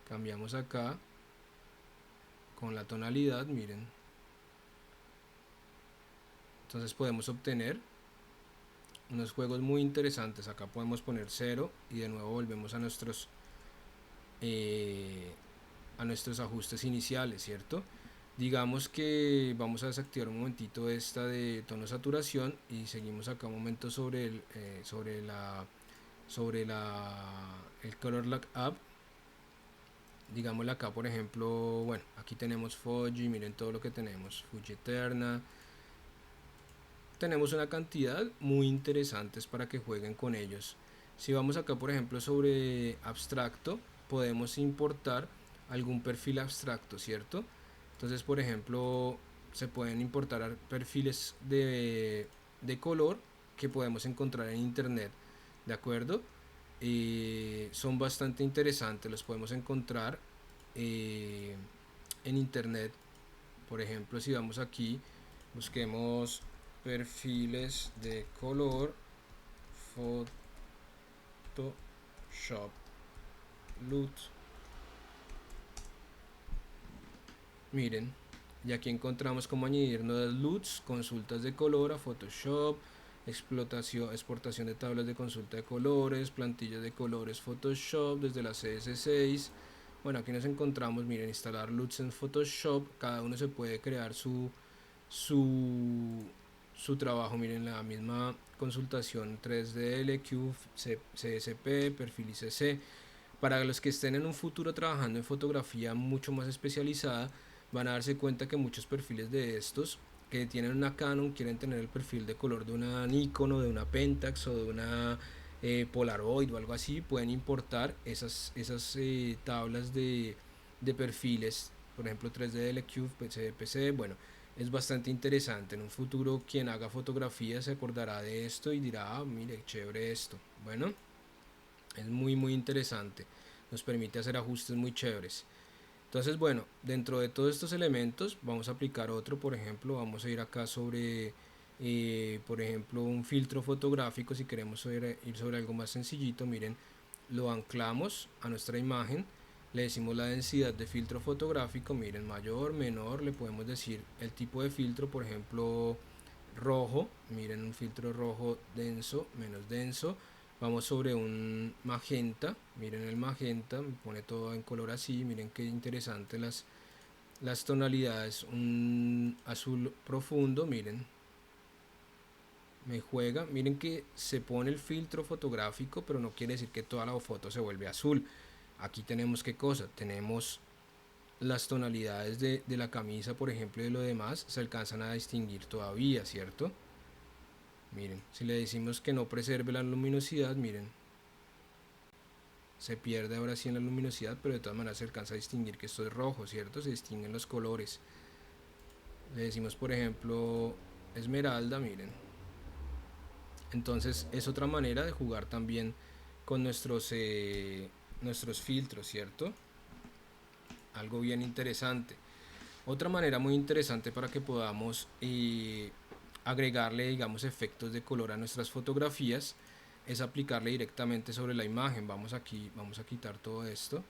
Cambiamos acá con la tonalidad, miren. Entonces podemos obtener unos juegos muy interesantes. Acá podemos poner 0 y de nuevo volvemos eh, a nuestros ajustes iniciales, ¿cierto? Digamos que vamos a desactivar un momentito esta de tono saturación y seguimos acá un momento sobre el color lock up. digámosle acá, por ejemplo, bueno, aquí tenemos Fuji, miren todo lo que tenemos, Fuji Eterna. Tenemos una cantidad muy interesantes para que jueguen con ellos. Si vamos acá, por ejemplo, sobre abstracto, podemos importar algún perfil abstracto, ¿cierto? Entonces, por ejemplo, se pueden importar perfiles de color que podemos encontrar en internet, ¿de acuerdo? Son bastante interesantes, los podemos encontrar eh, en internet. Por ejemplo, si vamos aquí, busquemos perfiles de color Photoshop LUT. Miren, y aquí encontramos cómo añadir nuevas LUTs, consultas de color a Photoshop, exportación de tablas de consulta de colores, plantillas de colores Photoshop desde la CS6. Bueno, aquí nos encontramos, miren, instalar LUTs en Photoshop. Cada uno se puede crear su, su trabajo. Miren, la misma consultación 3DL, Cube, CSP, perfil ICC. Para los que estén en un futuro trabajando en fotografía mucho más especializada, van a darse cuenta que muchos perfiles de estos que tienen una Canon quieren tener el perfil de color de una Nikon o de una Pentax o de una Polaroid o algo así. Pueden importar esas tablas de perfiles, por ejemplo 3D, Cube, PC. Bueno, es bastante interesante. En un futuro quien haga fotografía se acordará de esto y dirá, ah, mire, chévere esto. Bueno, es muy interesante. Nos permite hacer ajustes muy chéveres. Entonces, bueno, dentro de todos estos elementos vamos a aplicar otro. Por ejemplo, vamos a ir acá sobre, por ejemplo, un filtro fotográfico. Si queremos ir sobre algo más sencillito, miren, lo anclamos a nuestra imagen, le decimos la densidad de filtro fotográfico, miren, mayor, menor, le podemos decir el tipo de filtro, por ejemplo, rojo, miren, un filtro rojo denso, menos denso. Vamos sobre un magenta, miren el magenta, me pone todo en color así, miren qué interesante las tonalidades, un azul profundo, miren, me juega, miren que se pone el filtro fotográfico, pero no quiere decir que toda la foto se vuelve azul. Aquí tenemos qué cosa, tenemos las tonalidades de la camisa, por ejemplo, y de lo demás se alcanzan a distinguir todavía, ¿cierto? Miren, si le decimos que no preserve la luminosidad, miren, se pierde ahora sí en la luminosidad, pero de todas maneras se alcanza a distinguir que esto es rojo, ¿cierto? Se distinguen los colores. Le decimos, por ejemplo, esmeralda, miren. Entonces es otra manera de jugar también con nuestros filtros, ¿cierto? Algo bien interesante. Otra manera muy interesante para que podamos agregarle, digamos, efectos de color a nuestras fotografías es aplicarle directamente sobre la imagen. Vamos aquí, vamos a quitar todo esto.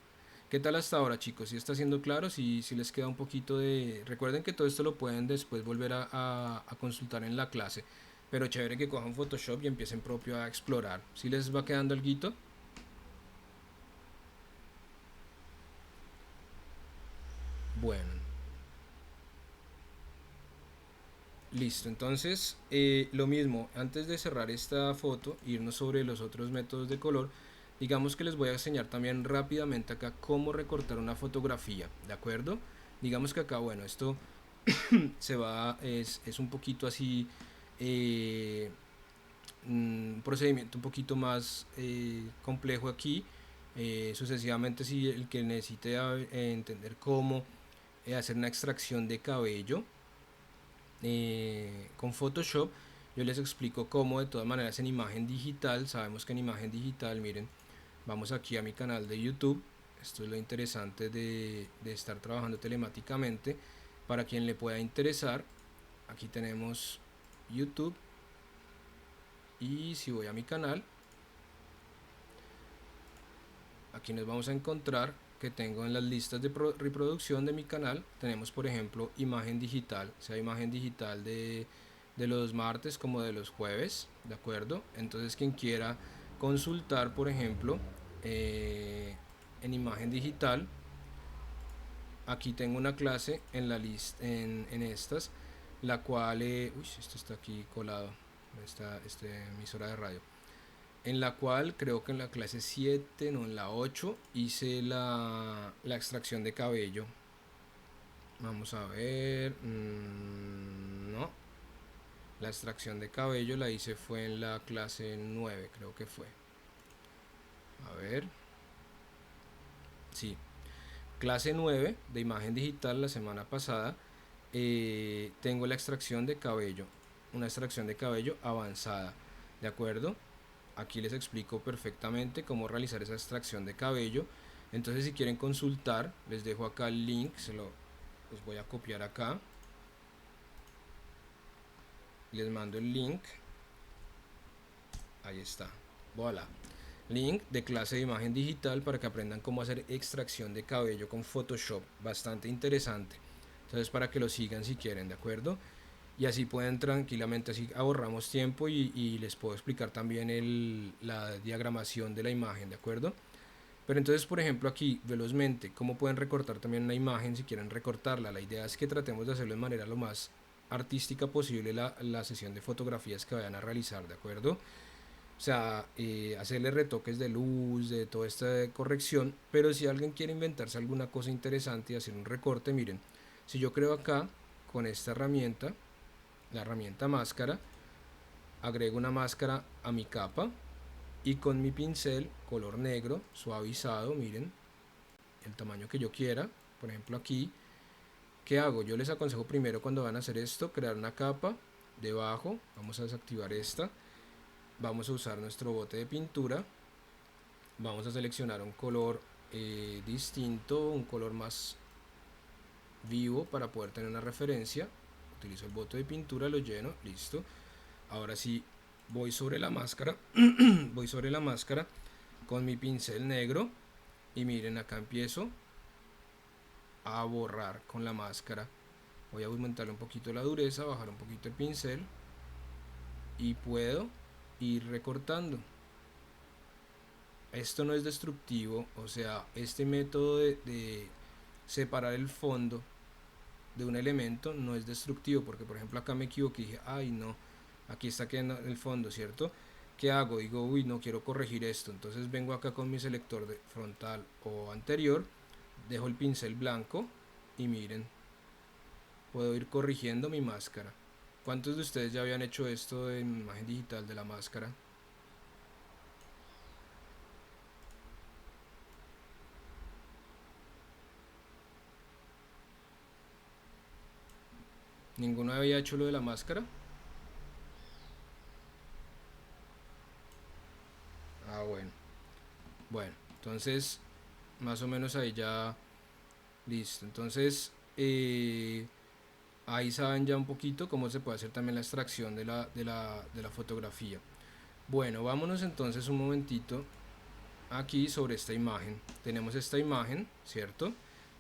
¿Qué tal hasta ahora, chicos? ¿Si está siendo claro? Si les queda un poquito de... Recuerden que todo esto lo pueden después volver a consultar en la clase. Pero chévere que cojan Photoshop y empiecen propio a explorar. ¿Si les va quedando algo? Bueno, listo, entonces lo mismo, antes de cerrar esta foto, irnos sobre los otros métodos de color, digamos que les voy a enseñar también rápidamente acá cómo recortar una fotografía, ¿de acuerdo? Digamos que acá, bueno, esto es un poquito así, eh, un procedimiento un poquito más complejo aquí, sucesivamente si el que necesite entender cómo hacer una extracción de cabello, con Photoshop yo les explico cómo. De todas maneras en imagen digital, sabemos que en imagen digital, miren, vamos aquí a mi canal de YouTube. Esto es lo interesante de estar trabajando telemáticamente. Para quien le pueda interesar, aquí tenemos YouTube, y si voy a mi canal, aquí nos vamos a encontrar que tengo en las listas de reproducción de mi canal, tenemos por ejemplo imagen digital, sea imagen digital de los martes como de los jueves, ¿de acuerdo? Entonces quien quiera consultar, por ejemplo, en imagen digital, aquí tengo una clase en la lista, en estas, la cual, uy, esto está aquí colado, esta emisora de radio. en la cual creo que en la clase 7, no, en la 8 hice la extracción de cabello. Vamos a ver, no, la extracción de cabello la hice fue en la clase 9, creo que fue. A ver, sí, clase 9 de imagen digital la semana pasada. Tengo la extracción de cabello, una extracción de cabello avanzada, ¿de acuerdo? Aquí les explico perfectamente cómo realizar esa extracción de cabello. Entonces, si quieren consultar, les dejo acá el link, los voy a copiar acá, les mando el link, ahí está, voilà, link de clase de imagen digital para que aprendan cómo hacer extracción de cabello con Photoshop, bastante interesante. Entonces, para que lo sigan si quieren, ¿de acuerdo? Y así pueden tranquilamente, así ahorramos tiempo y les puedo explicar también la diagramación de la imagen, ¿de acuerdo? Pero entonces, por ejemplo, aquí velozmente, ¿cómo pueden recortar también una imagen si quieren recortarla? La idea es que tratemos de hacerlo de manera lo más artística posible la sesión de fotografías que vayan a realizar, ¿de acuerdo? O sea, hacerle retoques de luz, de toda esta corrección, pero si alguien quiere inventarse alguna cosa interesante y hacer un recorte, miren, si yo creo acá con esta herramienta, la herramienta máscara, agrego una máscara a mi capa y con mi pincel color negro suavizado, miren, el tamaño que yo quiera, por ejemplo aquí, ¿qué hago? Yo les aconsejo primero cuando van a hacer esto, crear una capa debajo, vamos a desactivar esta, vamos a usar nuestro bote de pintura, vamos a seleccionar un color distinto, un color más vivo para poder tener una referencia, utilizo el bote de pintura, lo lleno, listo. Ahora sí voy sobre la máscara, voy sobre la máscara con mi pincel negro y miren, acá empiezo a borrar con la máscara. Voy a aumentarle un poquito la dureza, bajar un poquito el pincel y puedo ir recortando. Esto no es destructivo, o sea, este método de separar el fondo de un elemento no es destructivo, porque por ejemplo acá me equivoqué y dije, ay no, aquí está quedando el fondo, ¿cierto? ¿Qué hago? Digo, uy, no quiero corregir esto, entonces vengo acá con mi selector de frontal o anterior, dejo el pincel blanco y miren, puedo ir corrigiendo mi máscara. ¿Cuántos de ustedes ya habían hecho esto en imagen digital de la máscara? ¿Ninguno había hecho lo de la máscara? Ah, bueno. Bueno, entonces más o menos ahí ya listo. Entonces ahí saben ya un poquito cómo se puede hacer también la extracción de la fotografía. Bueno, vámonos entonces un momentito aquí sobre esta imagen. Tenemos esta imagen, ¿cierto?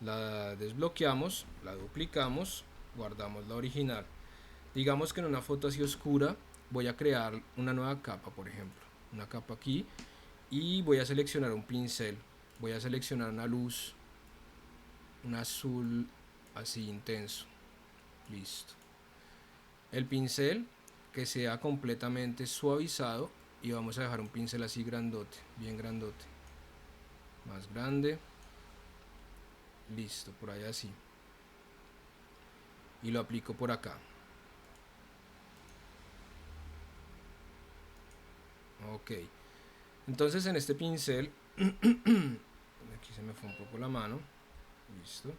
La desbloqueamos, la duplicamos, guardamos la original. Digamos que en una foto así oscura voy a crear una nueva capa, por ejemplo. Una capa aquí y voy a seleccionar un pincel. Voy a seleccionar una luz, un azul así intenso. Listo. El pincel que sea completamente suavizado y vamos a dejar un pincel así grandote, bien grandote. Más grande. Listo, por ahí así. Y lo aplico por acá. Ok. Entonces en este pincel, aquí se me fue un poco la mano. Listo.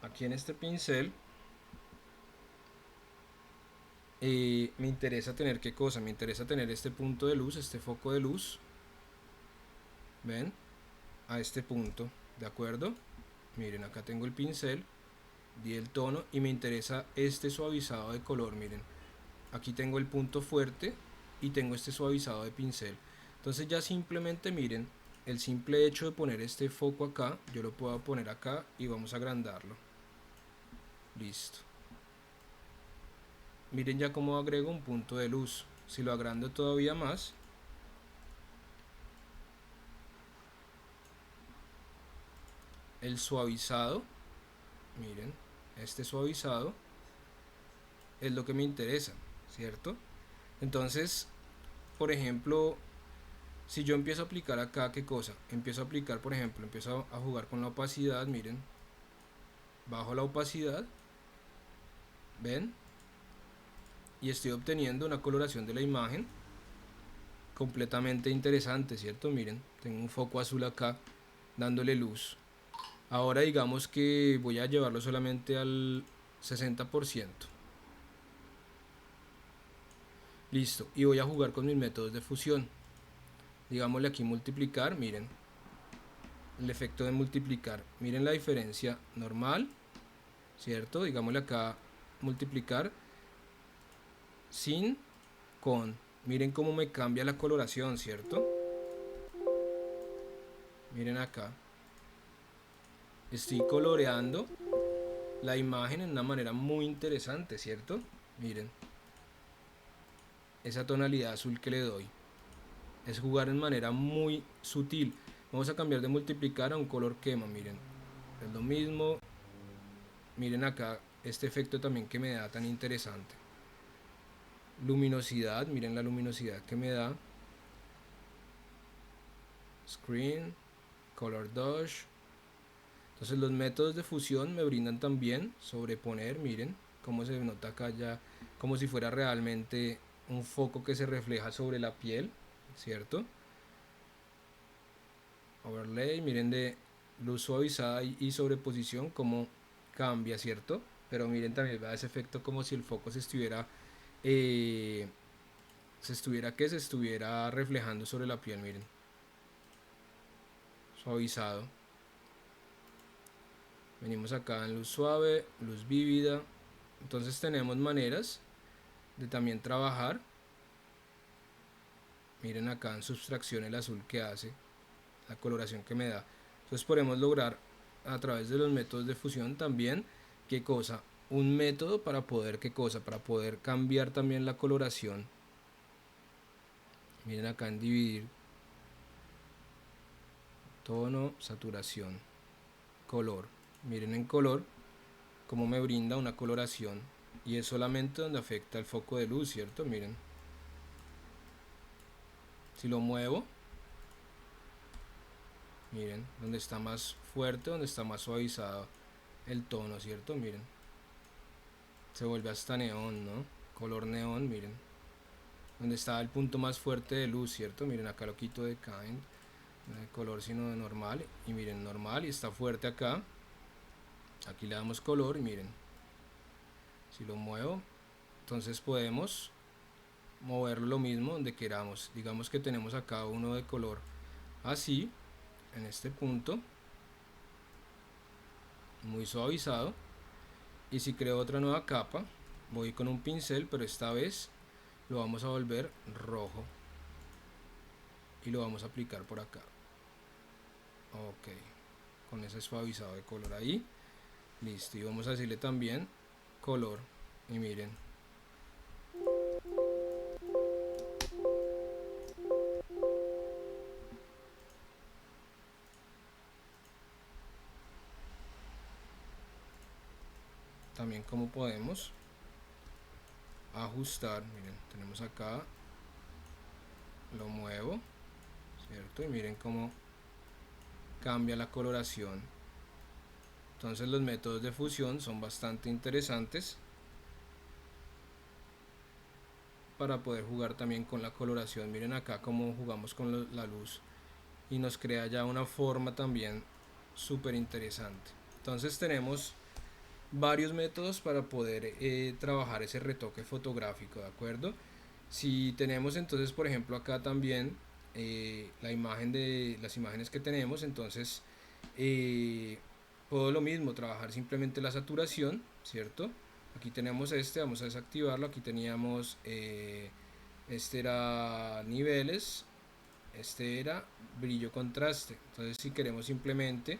Aquí en este pincel me interesa tener qué cosa, me interesa tener este punto de luz, este foco de luz, ven, a este punto, ¿de acuerdo? Miren, acá tengo el pincel, di el tono y me interesa este suavizado de color, miren, aquí tengo el punto fuerte y tengo este suavizado de pincel. Entonces ya simplemente miren, el simple hecho de poner este foco acá, yo lo puedo poner acá y vamos a agrandarlo. Listo. Miren ya cómo agrego un punto de luz. Si lo agrando todavía más, el suavizado, miren, este suavizado es lo que me interesa, ¿cierto? Entonces, por ejemplo, si yo empiezo a aplicar acá, ¿qué cosa? Empiezo a aplicar, por ejemplo, empiezo a jugar con la opacidad, miren, bajo la opacidad, ven, y estoy obteniendo una coloración de la imagen completamente interesante, ¿cierto? Miren, tengo un foco azul acá dándole luz. Ahora digamos que voy a llevarlo solamente al 60%. Listo, y voy a jugar con mis métodos de fusión. Digámosle aquí multiplicar, miren, el efecto de multiplicar. Miren la diferencia normal, ¿cierto? Digámosle acá multiplicar sin con. Miren cómo me cambia la coloración, ¿cierto? Miren acá. Estoy coloreando la imagen en una manera muy interesante, ¿cierto? Miren. Esa tonalidad azul que le doy. Es jugar en manera muy sutil. Vamos a cambiar de multiplicar a un color quema, miren. Es lo mismo. Miren acá este efecto también que me da tan interesante. Luminosidad, miren la luminosidad que me da. Screen, Color Dodge. Entonces los métodos de fusión me brindan también sobreponer, miren cómo se nota acá ya, como si fuera realmente un foco que se refleja sobre la piel, ¿cierto? Overlay, miren de luz suavizada y sobreposición cómo cambia, ¿cierto? Pero miren también da ese efecto como si el foco se estuviera reflejando sobre la piel, miren, suavizado. Venimos acá en luz suave, luz vívida. Entonces tenemos maneras de también trabajar. Miren acá en sustracción el azul que hace, la coloración que me da. Entonces podemos lograr a través de los métodos de fusión también, ¿qué cosa? Un método para poder, ¿qué cosa? Para poder cambiar también la coloración. Miren acá en dividir, tono, saturación, color. Miren en color cómo me brinda una coloración, y es solamente donde afecta el foco de luz, ¿cierto? Miren, si lo muevo, miren, donde está más fuerte, donde está más suavizado el tono, ¿cierto? Miren, se vuelve hasta neón, ¿no? Color neón, miren, donde está el punto más fuerte de luz, ¿cierto? Miren, acá lo quito de kind, no de color sino de normal, y miren, normal, y está fuerte acá. Aquí le damos color y miren, si lo muevo, entonces podemos moverlo lo mismo donde queramos. Digamos que tenemos acá uno de color así, en este punto, muy suavizado, y si creo otra nueva capa, voy con un pincel, pero esta vez lo vamos a volver rojo y lo vamos a aplicar por acá. Ok, con ese suavizado de color ahí, listo. Y vamos a decirle también color, y miren, también como podemos ajustar. Miren, tenemos acá, lo muevo, cierto, y miren cómo cambia la coloración. Entonces los métodos de fusión son bastante interesantes para poder jugar también con la coloración. Miren acá cómo jugamos con la luz y nos crea ya una forma también súper interesante. Entonces tenemos varios métodos para poder trabajar ese retoque fotográfico, ¿de acuerdo? Si tenemos entonces, por ejemplo, acá también la imagen de las imágenes que tenemos, entonces eh, puedo lo mismo, trabajar simplemente la saturación, ¿cierto? Aquí tenemos vamos a desactivarlo. Aquí teníamos, este era niveles, este era brillo contraste. Entonces si queremos simplemente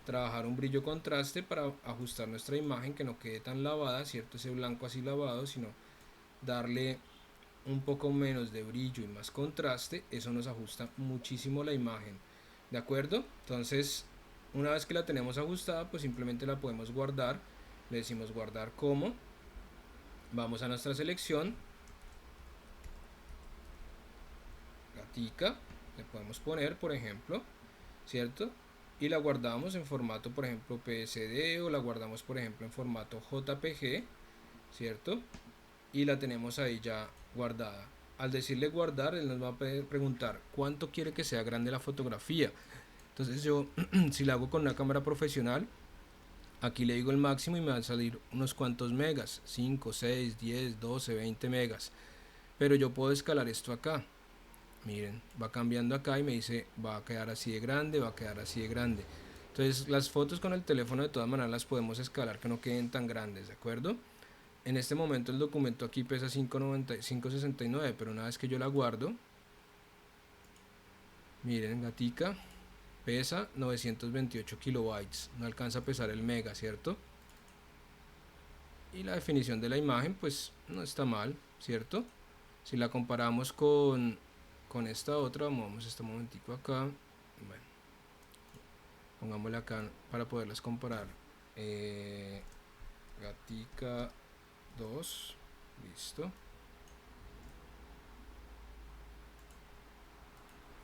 trabajar un brillo contraste para ajustar nuestra imagen, que no quede tan lavada, ¿cierto? Ese blanco así lavado, sino darle un poco menos de brillo y más contraste, eso nos ajusta muchísimo la imagen, ¿de acuerdo? Entonces, una vez que la tenemos ajustada, pues simplemente la podemos guardar. Le decimos guardar como, vamos a nuestra selección, gatica, le podemos poner, por ejemplo, ¿cierto? Y la guardamos en formato, por ejemplo, PSD, o la guardamos, por ejemplo, en formato JPG, ¿cierto? Y la tenemos ahí ya guardada. Al decirle guardar, él nos va a preguntar cuánto quiere que sea grande la fotografía. Entonces yo, si la hago con una cámara profesional, aquí le digo el máximo y me van a salir unos cuantos megas, 5, 6, 10, 12, 20 megas. Pero yo puedo escalar esto acá. Miren, va cambiando acá y me dice va a quedar así de grande, va a quedar así de grande. Entonces las fotos con el teléfono de todas maneras las podemos escalar que no queden tan grandes, ¿de acuerdo? En este momento el documento aquí pesa 569, pero una vez que yo la guardo, miren, gatica, pesa 928 kilobytes, no alcanza a pesar el mega, ¿cierto? Y la definición de la imagen pues no está mal, ¿cierto? Si la comparamos con esta otra, vamos este momentico acá, bueno, pongámosla acá para poderlas comparar. Gatica 2, listo.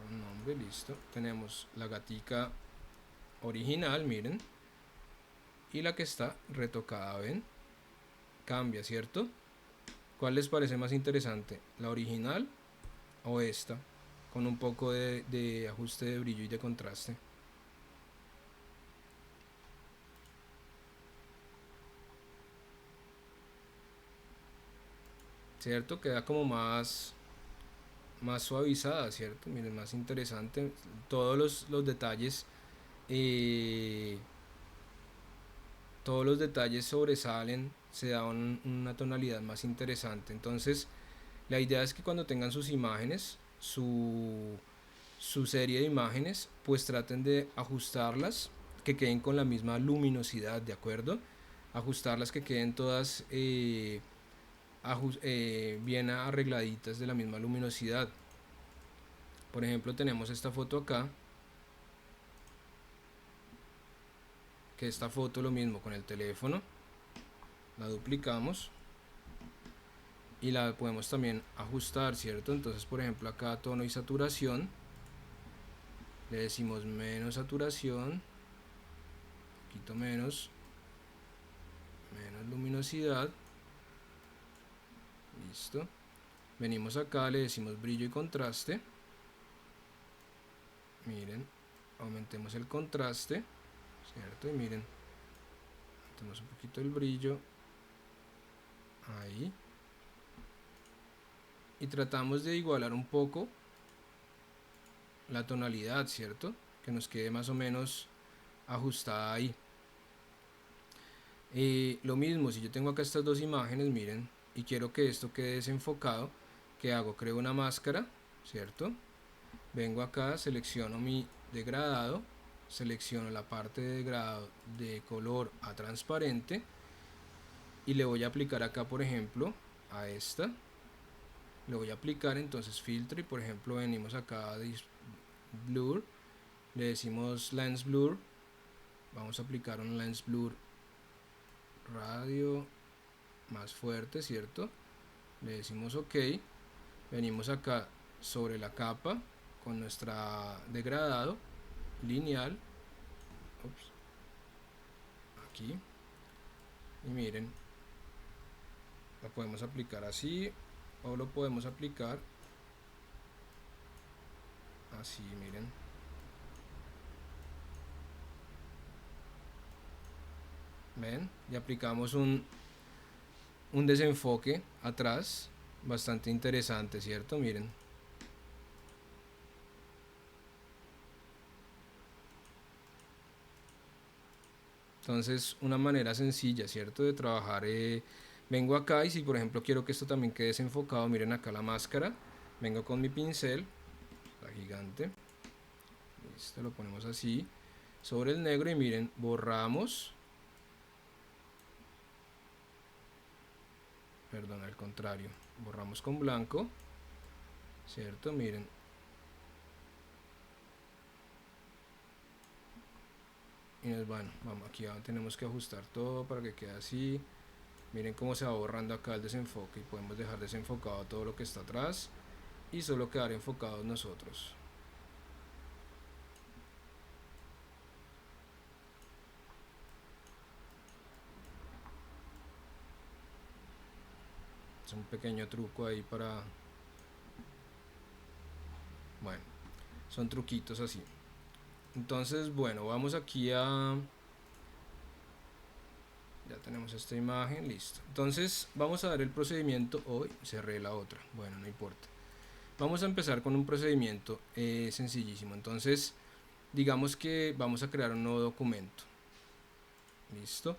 Un nombre, listo. Tenemos la gatica original, miren, y la que está retocada, ¿ven? Cambia, ¿cierto? ¿Cuál les parece más interesante? ¿La original o esta? Con un poco de ajuste de brillo y de contraste. ¿Cierto? Queda como más suavizada, ¿cierto? Miren, más interesante. Todos los detalles, eh, todos los detalles sobresalen, se da una tonalidad más interesante. Entonces, la idea es que cuando tengan sus imágenes, su serie de imágenes, pues traten de ajustarlas, que queden con la misma luminosidad, ¿de acuerdo? Ajustarlas que queden todas bien arregladitas de la misma luminosidad. Por ejemplo, tenemos esta foto acá, que esta foto lo mismo con el teléfono, la duplicamos y la podemos también ajustar, ¿cierto? Entonces, por ejemplo, acá tono y saturación, le decimos menos saturación, un poquito menos luminosidad, listo. Venimos acá, le decimos brillo y contraste, miren, aumentemos el contraste, ¿cierto? Y miren, tenemos un poquito el brillo, ahí, y tratamos de igualar un poco la tonalidad, ¿cierto? Que nos quede más o menos ajustada ahí. Lo mismo, si yo tengo acá estas dos imágenes, miren, y quiero que esto quede desenfocado, ¿qué hago? Creo una máscara, ¿cierto? Vengo acá, selecciono mi degradado, selecciono la parte de degradado de color a transparente y le voy a aplicar acá, por ejemplo, a esta. Le voy a aplicar entonces filtro y por ejemplo venimos acá a blur, le decimos lens blur, vamos a aplicar un lens blur radio más fuerte, ¿cierto? Le decimos ok, venimos acá sobre la capa con nuestra degradado lineal, ups, aquí, y miren, lo podemos aplicar así o lo podemos aplicar así, miren. ¿Ven? Y aplicamos un desenfoque atrás bastante interesante, ¿cierto? Miren. Entonces, una manera sencilla, ¿cierto? De trabajar. Vengo acá y si por ejemplo quiero que esto también quede desenfocado, miren acá la máscara. Vengo con mi pincel, la gigante. Listo, lo ponemos así. Sobre el negro y miren, borramos. Perdón, al contrario. Borramos con blanco. ¿Cierto? Miren. Y bueno, vamos, aquí tenemos que ajustar todo para que quede así. Miren cómo se va borrando acá el desenfoque y podemos dejar desenfocado todo lo que está atrás y solo quedar enfocados nosotros. Es un pequeño truco ahí para, bueno, son truquitos así. Entonces, bueno, vamos aquí a, ya tenemos esta imagen, listo. Entonces vamos a dar el procedimiento. Hoy cerré la otra, bueno, no importa. Vamos a empezar con un procedimiento sencillísimo. Entonces digamos que vamos a crear un nuevo documento, listo.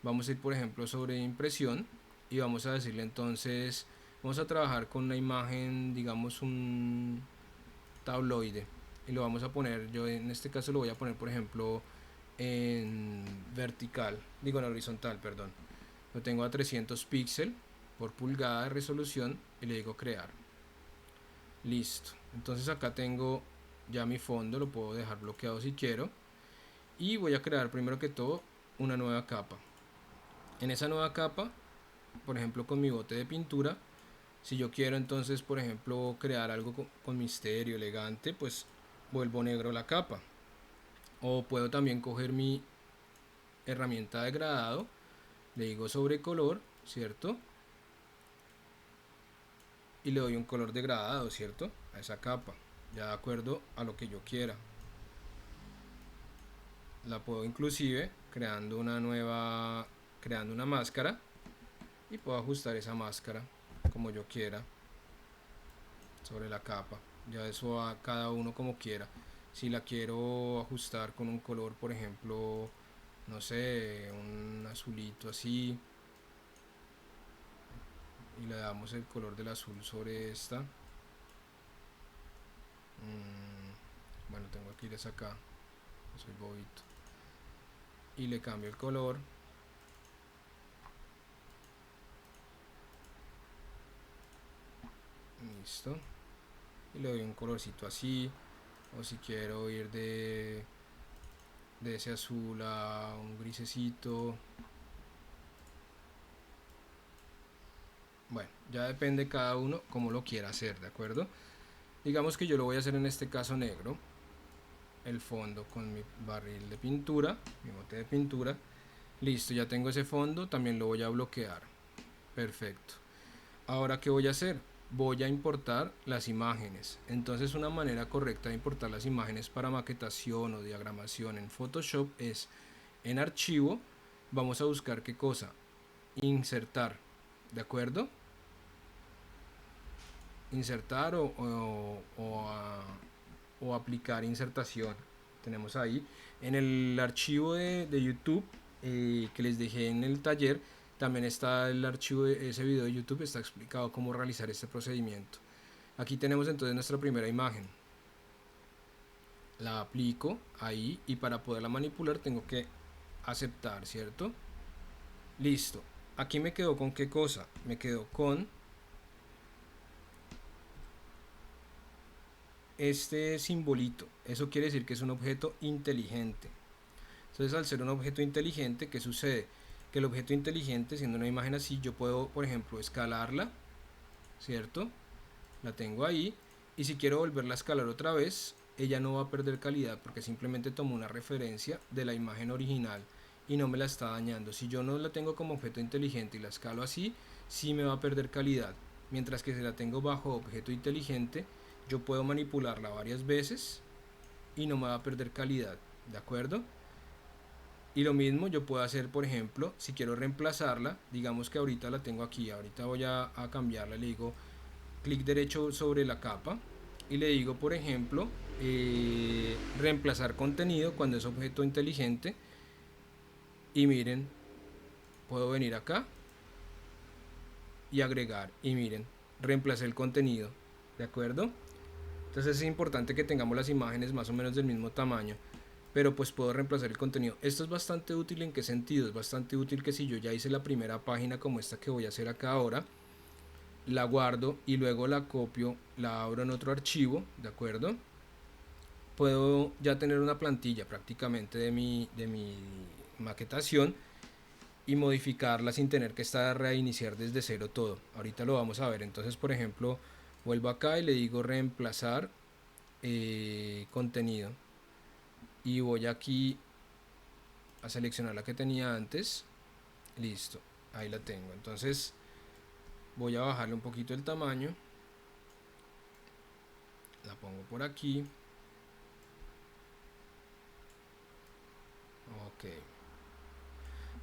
Vamos a ir por ejemplo sobre impresión y vamos a decirle entonces, vamos a trabajar con una imagen, digamos un tabloide, y lo vamos a poner, yo en este caso lo voy a poner por ejemplo en vertical, digo en horizontal, perdón. Lo tengo a 300 píxeles por pulgada de resolución y le digo crear. Listo. Entonces acá tengo ya mi fondo, lo puedo dejar bloqueado si quiero. Y voy a crear primero que todo una nueva capa. En esa nueva capa, por ejemplo con mi bote de pintura, si yo quiero entonces por ejemplo crear algo con misterio, elegante, pues vuelvo negro la capa. O puedo también coger mi herramienta de degradado, le digo sobre color, ¿cierto? Y le doy un color degradado, ¿cierto? A esa capa, ya de acuerdo a lo que yo quiera. La puedo inclusive creando una máscara, y puedo ajustar esa máscara como yo quiera sobre la capa. Ya eso a cada uno como quiera. Si la quiero ajustar con un color, por ejemplo, no sé, un azulito así, y le damos el color del azul sobre esta. Bueno, tengo que ir acá, soy bobito, y le cambio el color. Listo. Y le doy un colorcito así. O si quiero ir de ese azul a un grisecito. Bueno, ya depende cada uno como lo quiera hacer, ¿de acuerdo? Digamos que yo lo voy a hacer en este caso negro. El fondo con mi barril de pintura, mi bote de pintura. Listo, ya tengo ese fondo, también lo voy a bloquear. Perfecto. Ahora, ¿qué voy a hacer? Voy a importar las imágenes. Entonces una manera correcta de importar las imágenes para maquetación o diagramación en Photoshop es en archivo, vamos a buscar qué cosa, insertar, ¿de acuerdo? Insertar o aplicar insertación. Tenemos ahí en el archivo de YouTube que les dejé en el taller. También está el archivo de ese video de YouTube, está explicado cómo realizar este procedimiento. Aquí tenemos entonces nuestra primera imagen. La aplico ahí y para poderla manipular tengo que aceptar, ¿cierto? Listo. Aquí me quedo con qué cosa? Me quedo con este simbolito. Eso quiere decir que es un objeto inteligente. Entonces, al ser un objeto inteligente, ¿qué sucede? Que el objeto inteligente, siendo una imagen así, yo puedo, por ejemplo, escalarla, ¿cierto? La tengo ahí, y si quiero volverla a escalar otra vez, ella no va a perder calidad porque simplemente tomó una referencia de la imagen original y no me la está dañando. Si yo no la tengo como objeto inteligente y la escalo así, sí me va a perder calidad. Mientras que si la tengo bajo objeto inteligente, yo puedo manipularla varias veces y no me va a perder calidad, ¿de acuerdo? Y lo mismo yo puedo hacer, por ejemplo, si quiero reemplazarla, digamos que ahorita la tengo aquí, ahorita voy a cambiarla, le digo clic derecho sobre la capa y le digo, por ejemplo, reemplazar contenido cuando es objeto inteligente, y miren, puedo venir acá y agregar, y miren, reemplacé el contenido, ¿de acuerdo? Entonces es importante que tengamos las imágenes más o menos del mismo tamaño, pero pues puedo reemplazar el contenido. Esto es bastante útil. ¿En qué sentido? Es bastante útil que si yo ya hice la primera página como esta que voy a hacer acá ahora, la guardo y luego la copio, la abro en otro archivo, ¿de acuerdo? Puedo ya tener una plantilla prácticamente de mi maquetación y modificarla sin tener que estar a reiniciar desde cero todo. Ahorita lo vamos a ver. Entonces, por ejemplo, Vuelvo acá y le digo reemplazar contenido, y voy aquí a seleccionar la que tenía antes. Listo, ahí la tengo. Entonces voy a bajarle un poquito el tamaño, la pongo por aquí. Ok,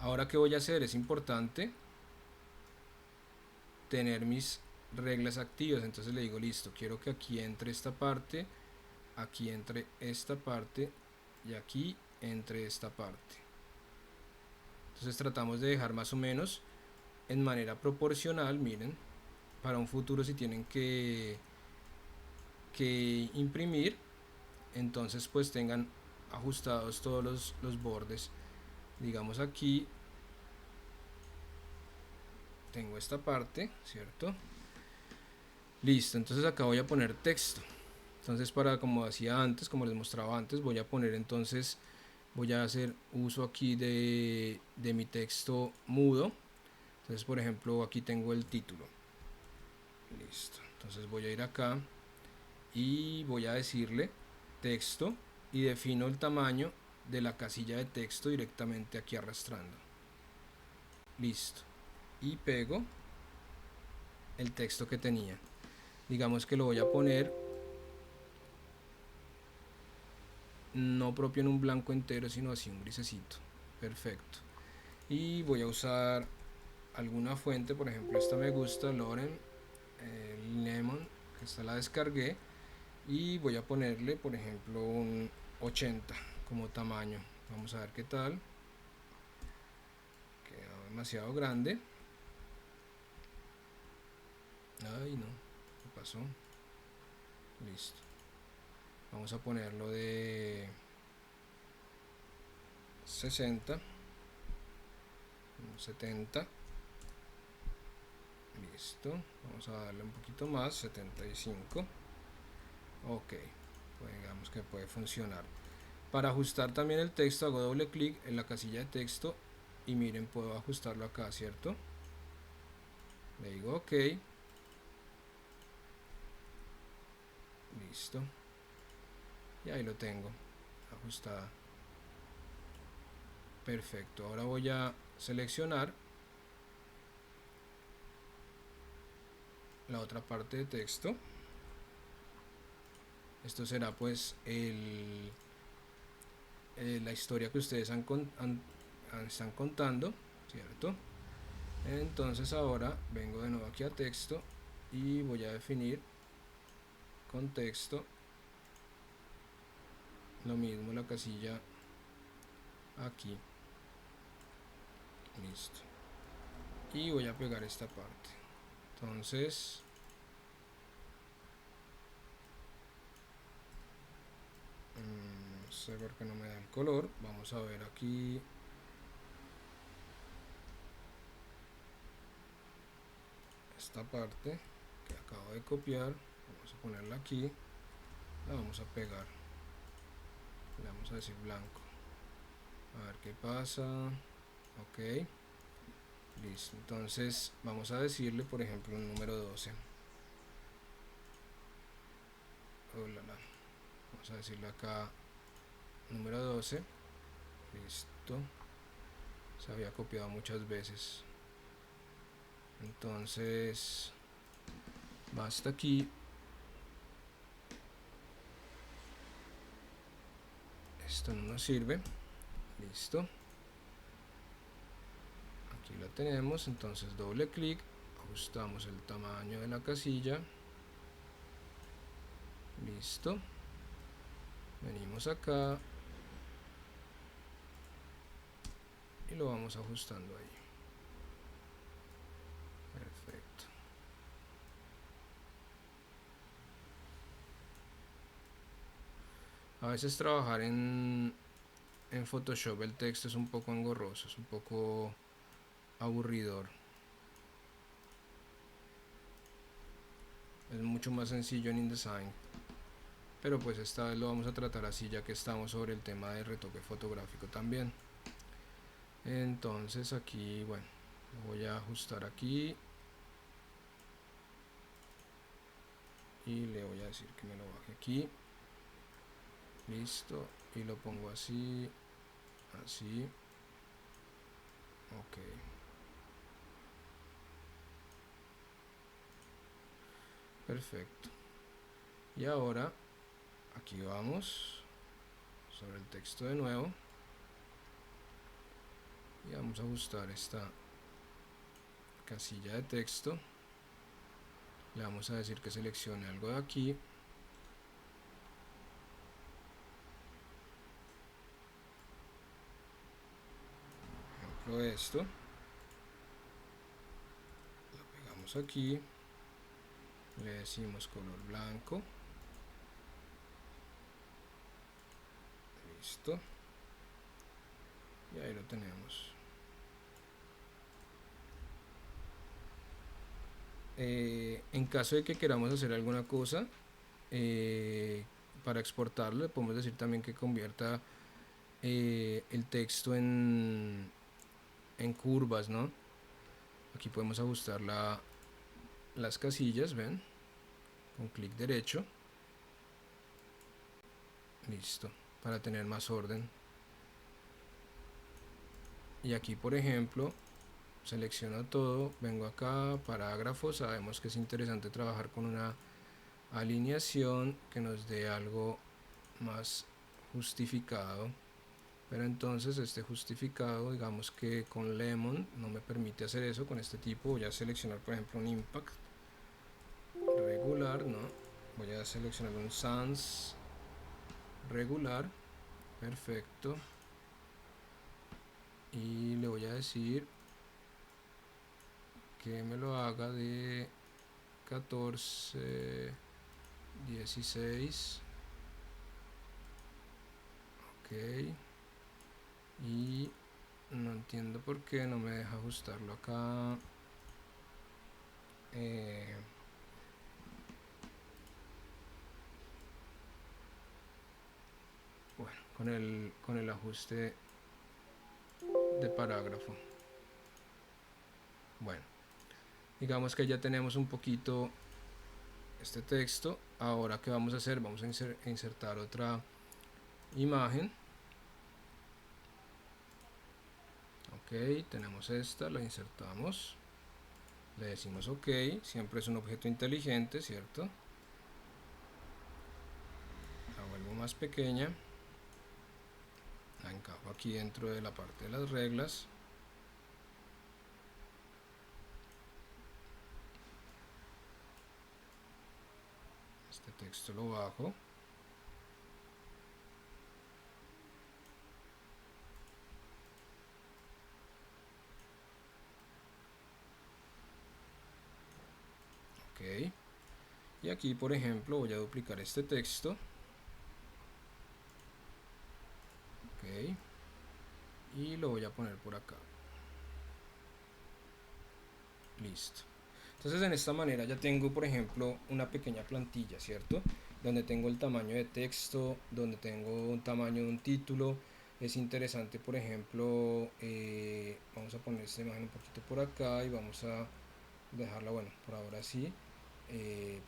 ahora qué voy a hacer, es importante tener mis reglas activas. Entonces le digo listo, quiero que aquí entre esta parte, aquí entre esta parte y aquí entre esta parte. Entonces tratamos de dejar más o menos en manera proporcional. Miren, para un futuro si tienen que imprimir, entonces pues tengan ajustados todos los bordes. Digamos aquí tengo esta parte, ¿cierto? Listo, entonces acá voy a poner texto. Entonces para, como hacía antes, como les mostraba antes, voy a poner entonces, voy a hacer uso aquí de mi texto mudo. Entonces por ejemplo aquí tengo el título. Listo, entonces voy a ir acá y voy a decirle texto y defino el tamaño de la casilla de texto directamente aquí arrastrando. Listo, y pego el texto que tenía. Digamos que lo voy a poner no propio en un blanco entero, sino así un grisecito. Perfecto. Y voy a usar alguna fuente, por ejemplo esta me gusta, Loren Lemon, que esta la descargué, y voy a ponerle por ejemplo un 80 como tamaño. Vamos a ver qué tal. Quedó demasiado grande. Ay no, ¿qué pasó? Listo, vamos a ponerlo de 60, 70. Listo, vamos a darle un poquito más, 75. Ok, pues digamos que puede funcionar. Para ajustar también el texto hago doble clic en la casilla de texto y miren, puedo ajustarlo acá, ¿cierto? Le digo ok. Listo, y ahí lo tengo ajustada. Perfecto, ahora voy a seleccionar la otra parte de texto. Esto será pues la historia que ustedes están contando, ¿cierto? Entonces ahora vengo de nuevo aquí a texto y voy a definir con texto lo mismo, la casilla aquí. Listo, y voy a pegar esta parte. Entonces no sé por qué no me da el color. Vamos a ver aquí. Esta parte que acabo de copiar, vamos a ponerla aquí, la vamos a pegar, le vamos a decir blanco, a ver qué pasa. Ok, listo. Entonces vamos a decirle por ejemplo un número 12. Oh, vamos a decirle acá número 12. Listo, se había copiado muchas veces, entonces basta aquí. Esto no nos sirve. Listo, aquí la tenemos. Entonces doble clic, ajustamos el tamaño de la casilla. Listo, venimos acá y lo vamos ajustando ahí. Perfecto. A veces trabajar en Photoshop el texto es un poco engorroso, es un poco aburridor. Es mucho más sencillo en InDesign, pero pues esta vez lo vamos a tratar así, ya que estamos sobre el tema de retoque fotográfico también. Entonces aquí, bueno, voy a ajustar aquí. y le voy a decir que me lo baje aquí. Listo, y lo pongo así, así. Ok. Perfecto. Y ahora aquí vamos sobre el texto de nuevo y vamos a ajustar esta casilla de texto. Le vamos a decir que seleccione algo de aquí. Por ejemplo esto. Lo pegamos aquí. Le decimos color blanco. Listo. Y ahí lo tenemos. En caso de que queramos hacer alguna cosa para exportarlo, le podemos decir también que convierta el texto en curvas, ¿no? Aquí podemos ajustar las casillas, ven, con clic derecho. Listo, para tener más orden. Y aquí, por ejemplo, selecciono todo, vengo acá, parágrafo. Sabemos que es interesante trabajar con una alineación que nos dé algo más justificado, pero entonces este justificado, digamos que con Lemon no me permite hacer eso. Con este tipo voy a seleccionar, por ejemplo, un impact regular, no, voy a seleccionar un sans regular. Perfecto, y le voy a decir que me lo haga de 14, 16. Ok, y no entiendo por qué no me deja ajustarlo acá. Bueno, con el ajuste de parágrafo. Bueno, digamos que ya tenemos un poquito este texto. Ahora, ¿qué vamos a hacer? Vamos a insertar otra imagen. Ok, tenemos esta, la insertamos. Le decimos ok, siempre es un objeto inteligente, ¿cierto? La vuelvo más pequeña. La encajo aquí dentro de la parte de las reglas. Este texto lo bajo. Ok. Y aquí, por ejemplo, voy a duplicar este texto. Ok. Y lo voy a poner por acá. Listo. Entonces en esta manera ya tengo, por ejemplo, una pequeña plantilla, ¿cierto? Donde tengo el tamaño de texto, donde tengo un tamaño de un título. Es interesante, por ejemplo, vamos a poner esta imagen un poquito por acá y vamos a dejarla, bueno, por ahora sí.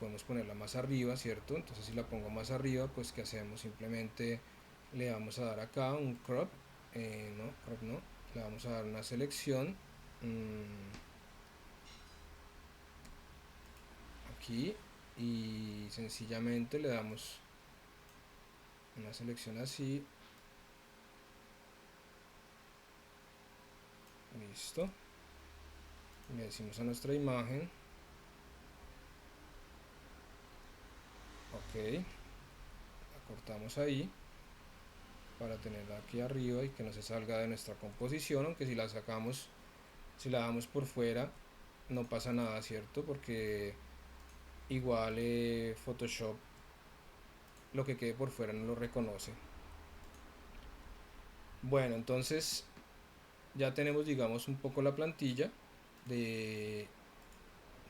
Podemos ponerla más arriba, ¿cierto? Entonces si la pongo más arriba, pues ¿qué hacemos? Simplemente le vamos a dar acá un crop, no, crop no, le vamos a dar una selección. Aquí, y sencillamente le damos una selección así. Listo, le decimos a nuestra imagen ok, la cortamos ahí para tenerla aquí arriba y que no se salga de nuestra composición, aunque si la sacamos, si la damos por fuera no pasa nada, cierto, porque igual Photoshop lo que quede por fuera no lo reconoce. Bueno, entonces ya tenemos, digamos, un poco la plantilla de,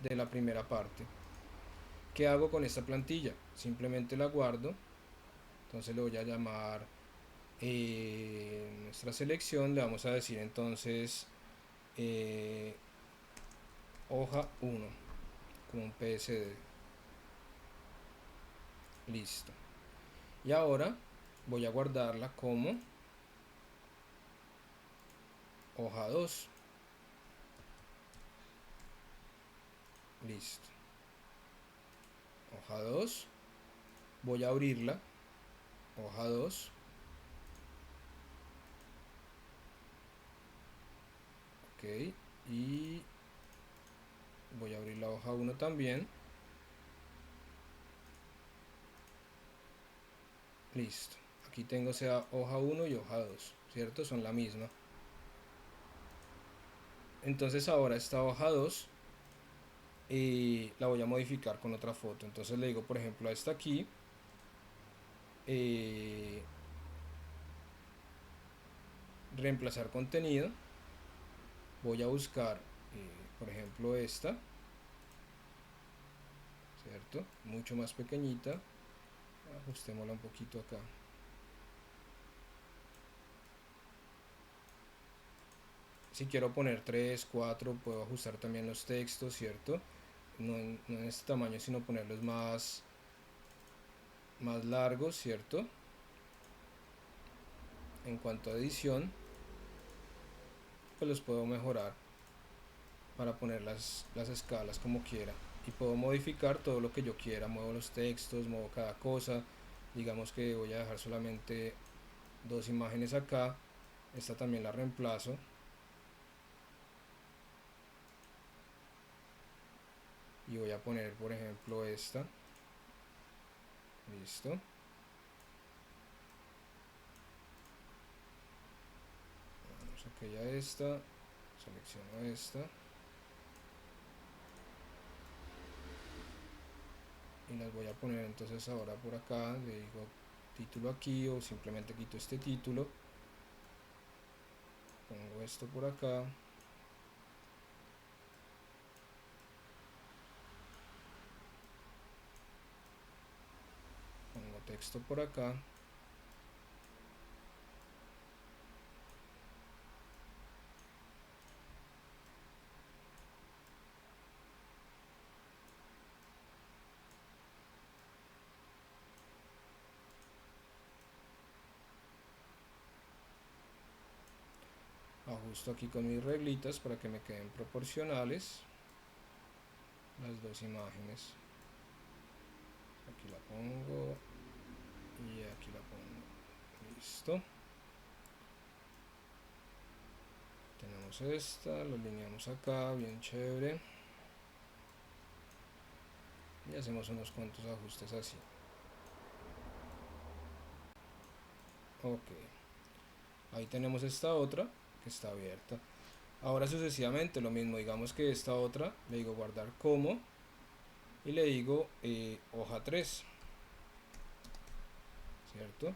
de la primera parte. ¿Qué hago con esta plantilla? Simplemente la guardo. Entonces le voy a llamar nuestra selección. Le vamos a decir entonces hoja 1 como un PSD. Listo. Y ahora voy a guardarla como hoja 2. Listo. Hoja 2. Voy a abrirla. Hoja 2. Ok. Y voy a abrir la hoja 1 también. Listo. Aquí tengo sea hoja 1 y hoja 2, ¿cierto? Son la misma. Entonces ahora esta hoja 2 la voy a modificar con otra foto. Entonces le digo, por ejemplo, a esta aquí, eh, reemplazar contenido. Voy a buscar, por ejemplo, esta, ¿cierto? Mucho más pequeñita. Ajustémosla un poquito acá. Si quiero poner 3 4 puedo ajustar también los textos, ¿cierto? No en este tamaño, sino ponerlos más largos, ¿cierto? En cuanto a edición, pues los puedo mejorar para poner las escalas como quiera. Y puedo modificar todo lo que yo quiera. Muevo los textos, muevo cada cosa. Digamos que voy a dejar solamente dos imágenes acá. Esta también la reemplazo. Y voy a poner, por ejemplo, esta. Listo. Vamos aquí a esta. Selecciono esta. Y las voy a poner entonces ahora por acá. Le digo título aquí o simplemente quito este título. Pongo esto por acá. Pongo texto por acá. Ajusto aquí con mis reglitas para que me queden proporcionales las dos imágenes. Aquí la pongo y aquí la pongo. Listo. Tenemos esta, la alineamos acá, bien chévere. Y hacemos unos cuantos ajustes así. Ok. Ahí tenemos esta otra que está abierta. Ahora sucesivamente lo mismo, digamos que esta otra le digo guardar como y le digo hoja 3, ¿cierto?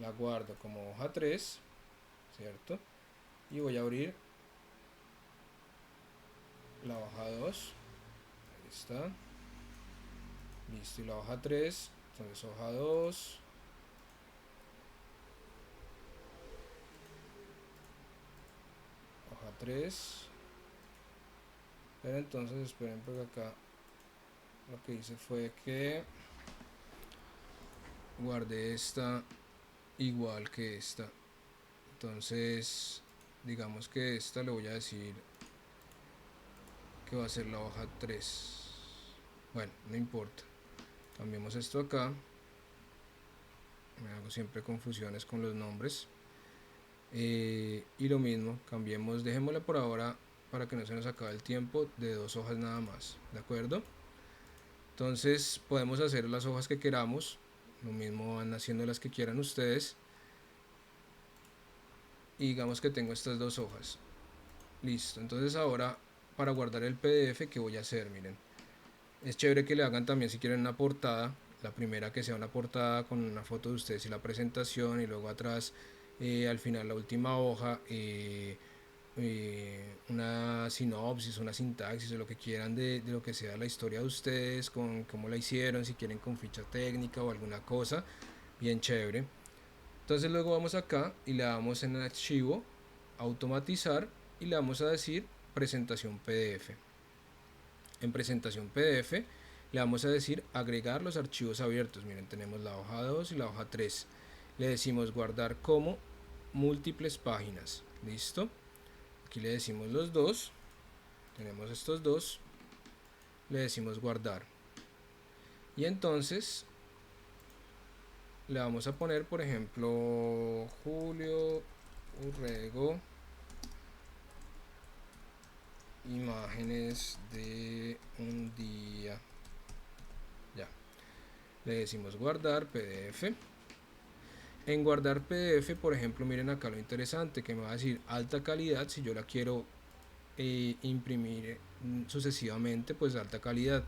La guardo como hoja 3, ¿cierto? Y voy a abrir la hoja 2, ahí está, listo, y la hoja 3, entonces hoja 2, hoja 3, pero entonces esperen porque acá lo que hice fue que guardé esta igual que esta, entonces digamos que esta le voy a decir que va a ser la hoja 3. Bueno, no importa, cambiemos esto acá, me hago siempre confusiones con los nombres. Y lo mismo, cambiemos, dejémosle por ahora para que no se nos acabe el tiempo de dos hojas nada más, ¿de acuerdo? Entonces podemos hacer las hojas que queramos, lo mismo van haciendo las que quieran ustedes. Y digamos que tengo estas dos hojas, listo. Entonces ahora para guardar el PDF, ¿qué voy a hacer? Miren, es chévere que le hagan también si quieren una portada, la primera que sea una portada con una foto de ustedes y la presentación, y luego atrás al final la última hoja, una sinopsis, una sintaxis o lo que quieran de lo que sea la historia de ustedes, con cómo la hicieron, si quieren con ficha técnica o alguna cosa, bien chévere. Entonces luego vamos acá y le damos en el archivo, automatizar, y le vamos a decir presentación PDF. En presentación PDF le vamos a decir agregar los archivos abiertos. Miren, tenemos la hoja 2 y la hoja 3. Le decimos guardar como múltiples páginas. Listo. Aquí le decimos los dos. Tenemos estos dos. Le decimos guardar. Y entonces le vamos a poner, por ejemplo, Julio Urrego, imágenes de un día. Ya. Le decimos guardar PDF. En guardar PDF, por ejemplo, miren acá lo interesante que me va a decir alta calidad. Si yo la quiero imprimir sucesivamente, pues alta calidad.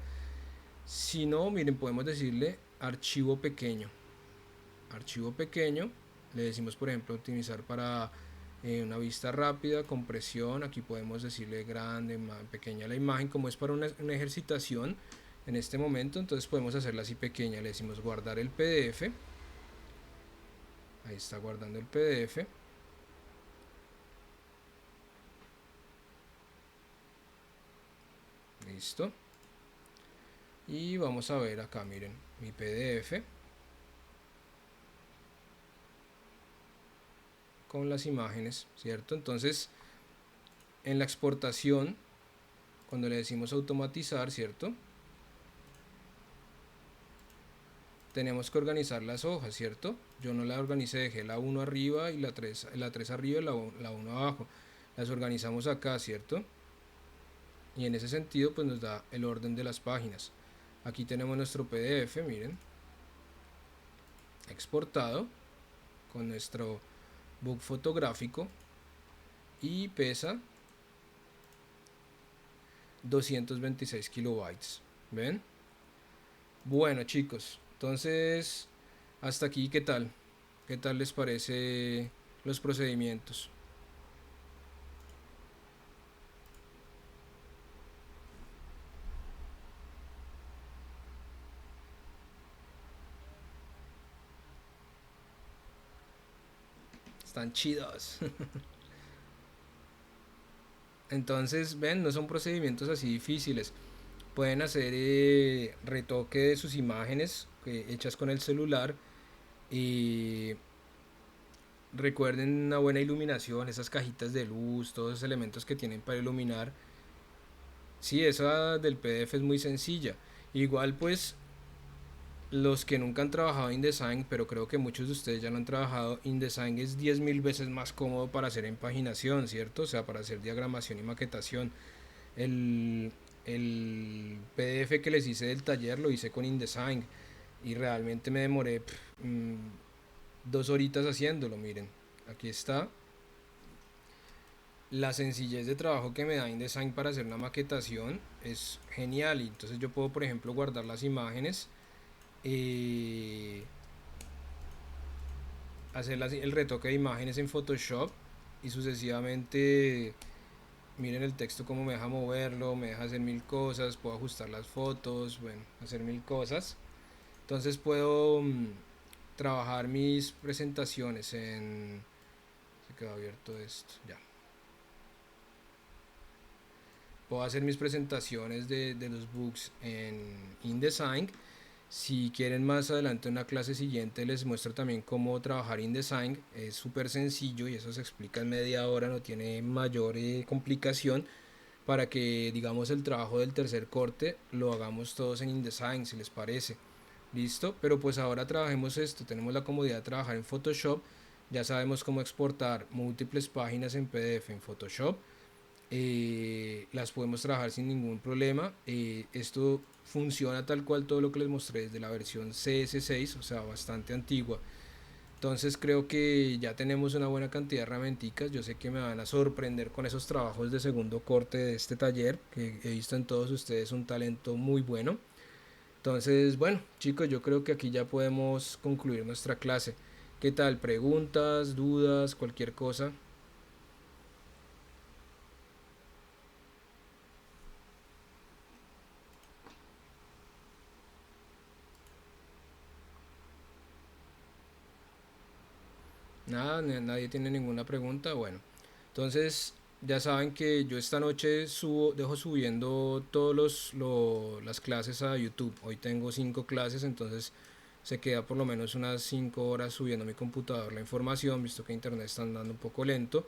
Si no, miren, podemos decirle archivo pequeño. Archivo pequeño. Le decimos, por ejemplo, optimizar para una vista rápida, compresión. Aquí podemos decirle grande, pequeña la imagen. Como es para una ejercitación en este momento, entonces podemos hacerla así pequeña. Le decimos guardar el PDF. Ahí está guardando el PDF. Listo. Y vamos a ver acá, miren, mi PDF con las imágenes, ¿cierto? Entonces, en la exportación, cuando le decimos automatizar, ¿cierto? Tenemos que organizar las hojas, ¿cierto? Yo no la organicé, dejé la 1 arriba y la 3 arriba y la 1 abajo. Las organizamos acá, ¿cierto? Y en ese sentido, pues nos da el orden de las páginas. Aquí tenemos nuestro PDF, miren, exportado con nuestro book fotográfico y pesa 226 kilobytes. ¿Ven? Bueno, chicos, entonces hasta aquí, ¿qué tal? ¿Qué tal les parece los procedimientos? Están chidos. Entonces, ven, no son procedimientos así difíciles. Pueden hacer retoque de sus imágenes hechas con el celular y recuerden una buena iluminación, esas cajitas de luz, todos esos elementos que tienen para iluminar. Sí, esa del PDF es muy sencilla. Igual pues los que nunca han trabajado InDesign, pero creo que muchos de ustedes ya lo han trabajado, InDesign es 10.000 veces más cómodo para hacer empaginación, ¿cierto? O sea, para hacer diagramación y maquetación. El, el PDF que les hice del taller lo hice con InDesign y realmente me demoré 2 horitas haciéndolo, miren. Aquí está la sencillez de trabajo que me da InDesign para hacer una maquetación es genial. Y entonces yo puedo, por ejemplo, guardar las imágenes, hacer el retoque de imágenes en Photoshop y sucesivamente. Miren el texto cómo me deja moverlo, me deja hacer mil cosas, puedo ajustar las fotos, bueno, hacer mil cosas. Entonces puedo trabajar mis presentaciones en... Se quedó abierto esto, ya. Puedo hacer mis presentaciones de los books en InDesign. Si quieren más adelante en una clase siguiente les muestro también cómo trabajar InDesign. Es súper sencillo y eso se explica en media hora, no tiene mayor complicación para que digamos el trabajo del tercer corte lo hagamos todos en InDesign si les parece. Listo, pero pues ahora trabajemos esto, tenemos la comodidad de trabajar en Photoshop, ya sabemos cómo exportar múltiples páginas en PDF en Photoshop, las podemos trabajar sin ningún problema. Esto funciona tal cual todo lo que les mostré desde la versión CS6, o sea, bastante antigua. Entonces creo que ya tenemos una buena cantidad de herramientas. Yo sé que me van a sorprender con esos trabajos de segundo corte de este taller, que he visto en todos ustedes un talento muy bueno. Entonces, bueno, chicos, yo creo que aquí ya podemos concluir nuestra clase. ¿Qué tal? ¿Preguntas, dudas, cualquier cosa? Nada, nadie tiene ninguna pregunta. Bueno, entonces Ya saben que yo esta noche dejo subiendo las clases a YouTube. Hoy tengo 5 clases, entonces se queda por lo menos unas 5 horas subiendo a mi computador la información, visto que internet está andando un poco lento.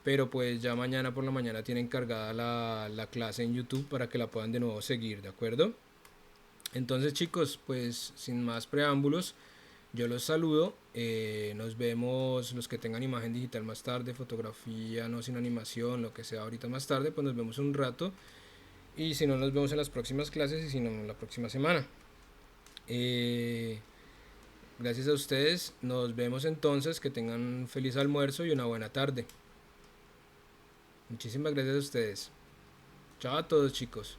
Pero pues ya mañana por la mañana tienen cargada la clase en YouTube para que la puedan de nuevo seguir, ¿de acuerdo? Entonces chicos, pues sin más preámbulos, yo los saludo. Nos vemos los que tengan imagen digital más tarde, fotografía no sin animación, lo que sea ahorita más tarde, pues nos vemos un rato. Y si no, nos vemos en las próximas clases y si no, la próxima semana. Eh, Gracias a ustedes, nos vemos entonces, que tengan un feliz almuerzo y una buena tarde. Muchísimas gracias a ustedes. Chao a todos chicos.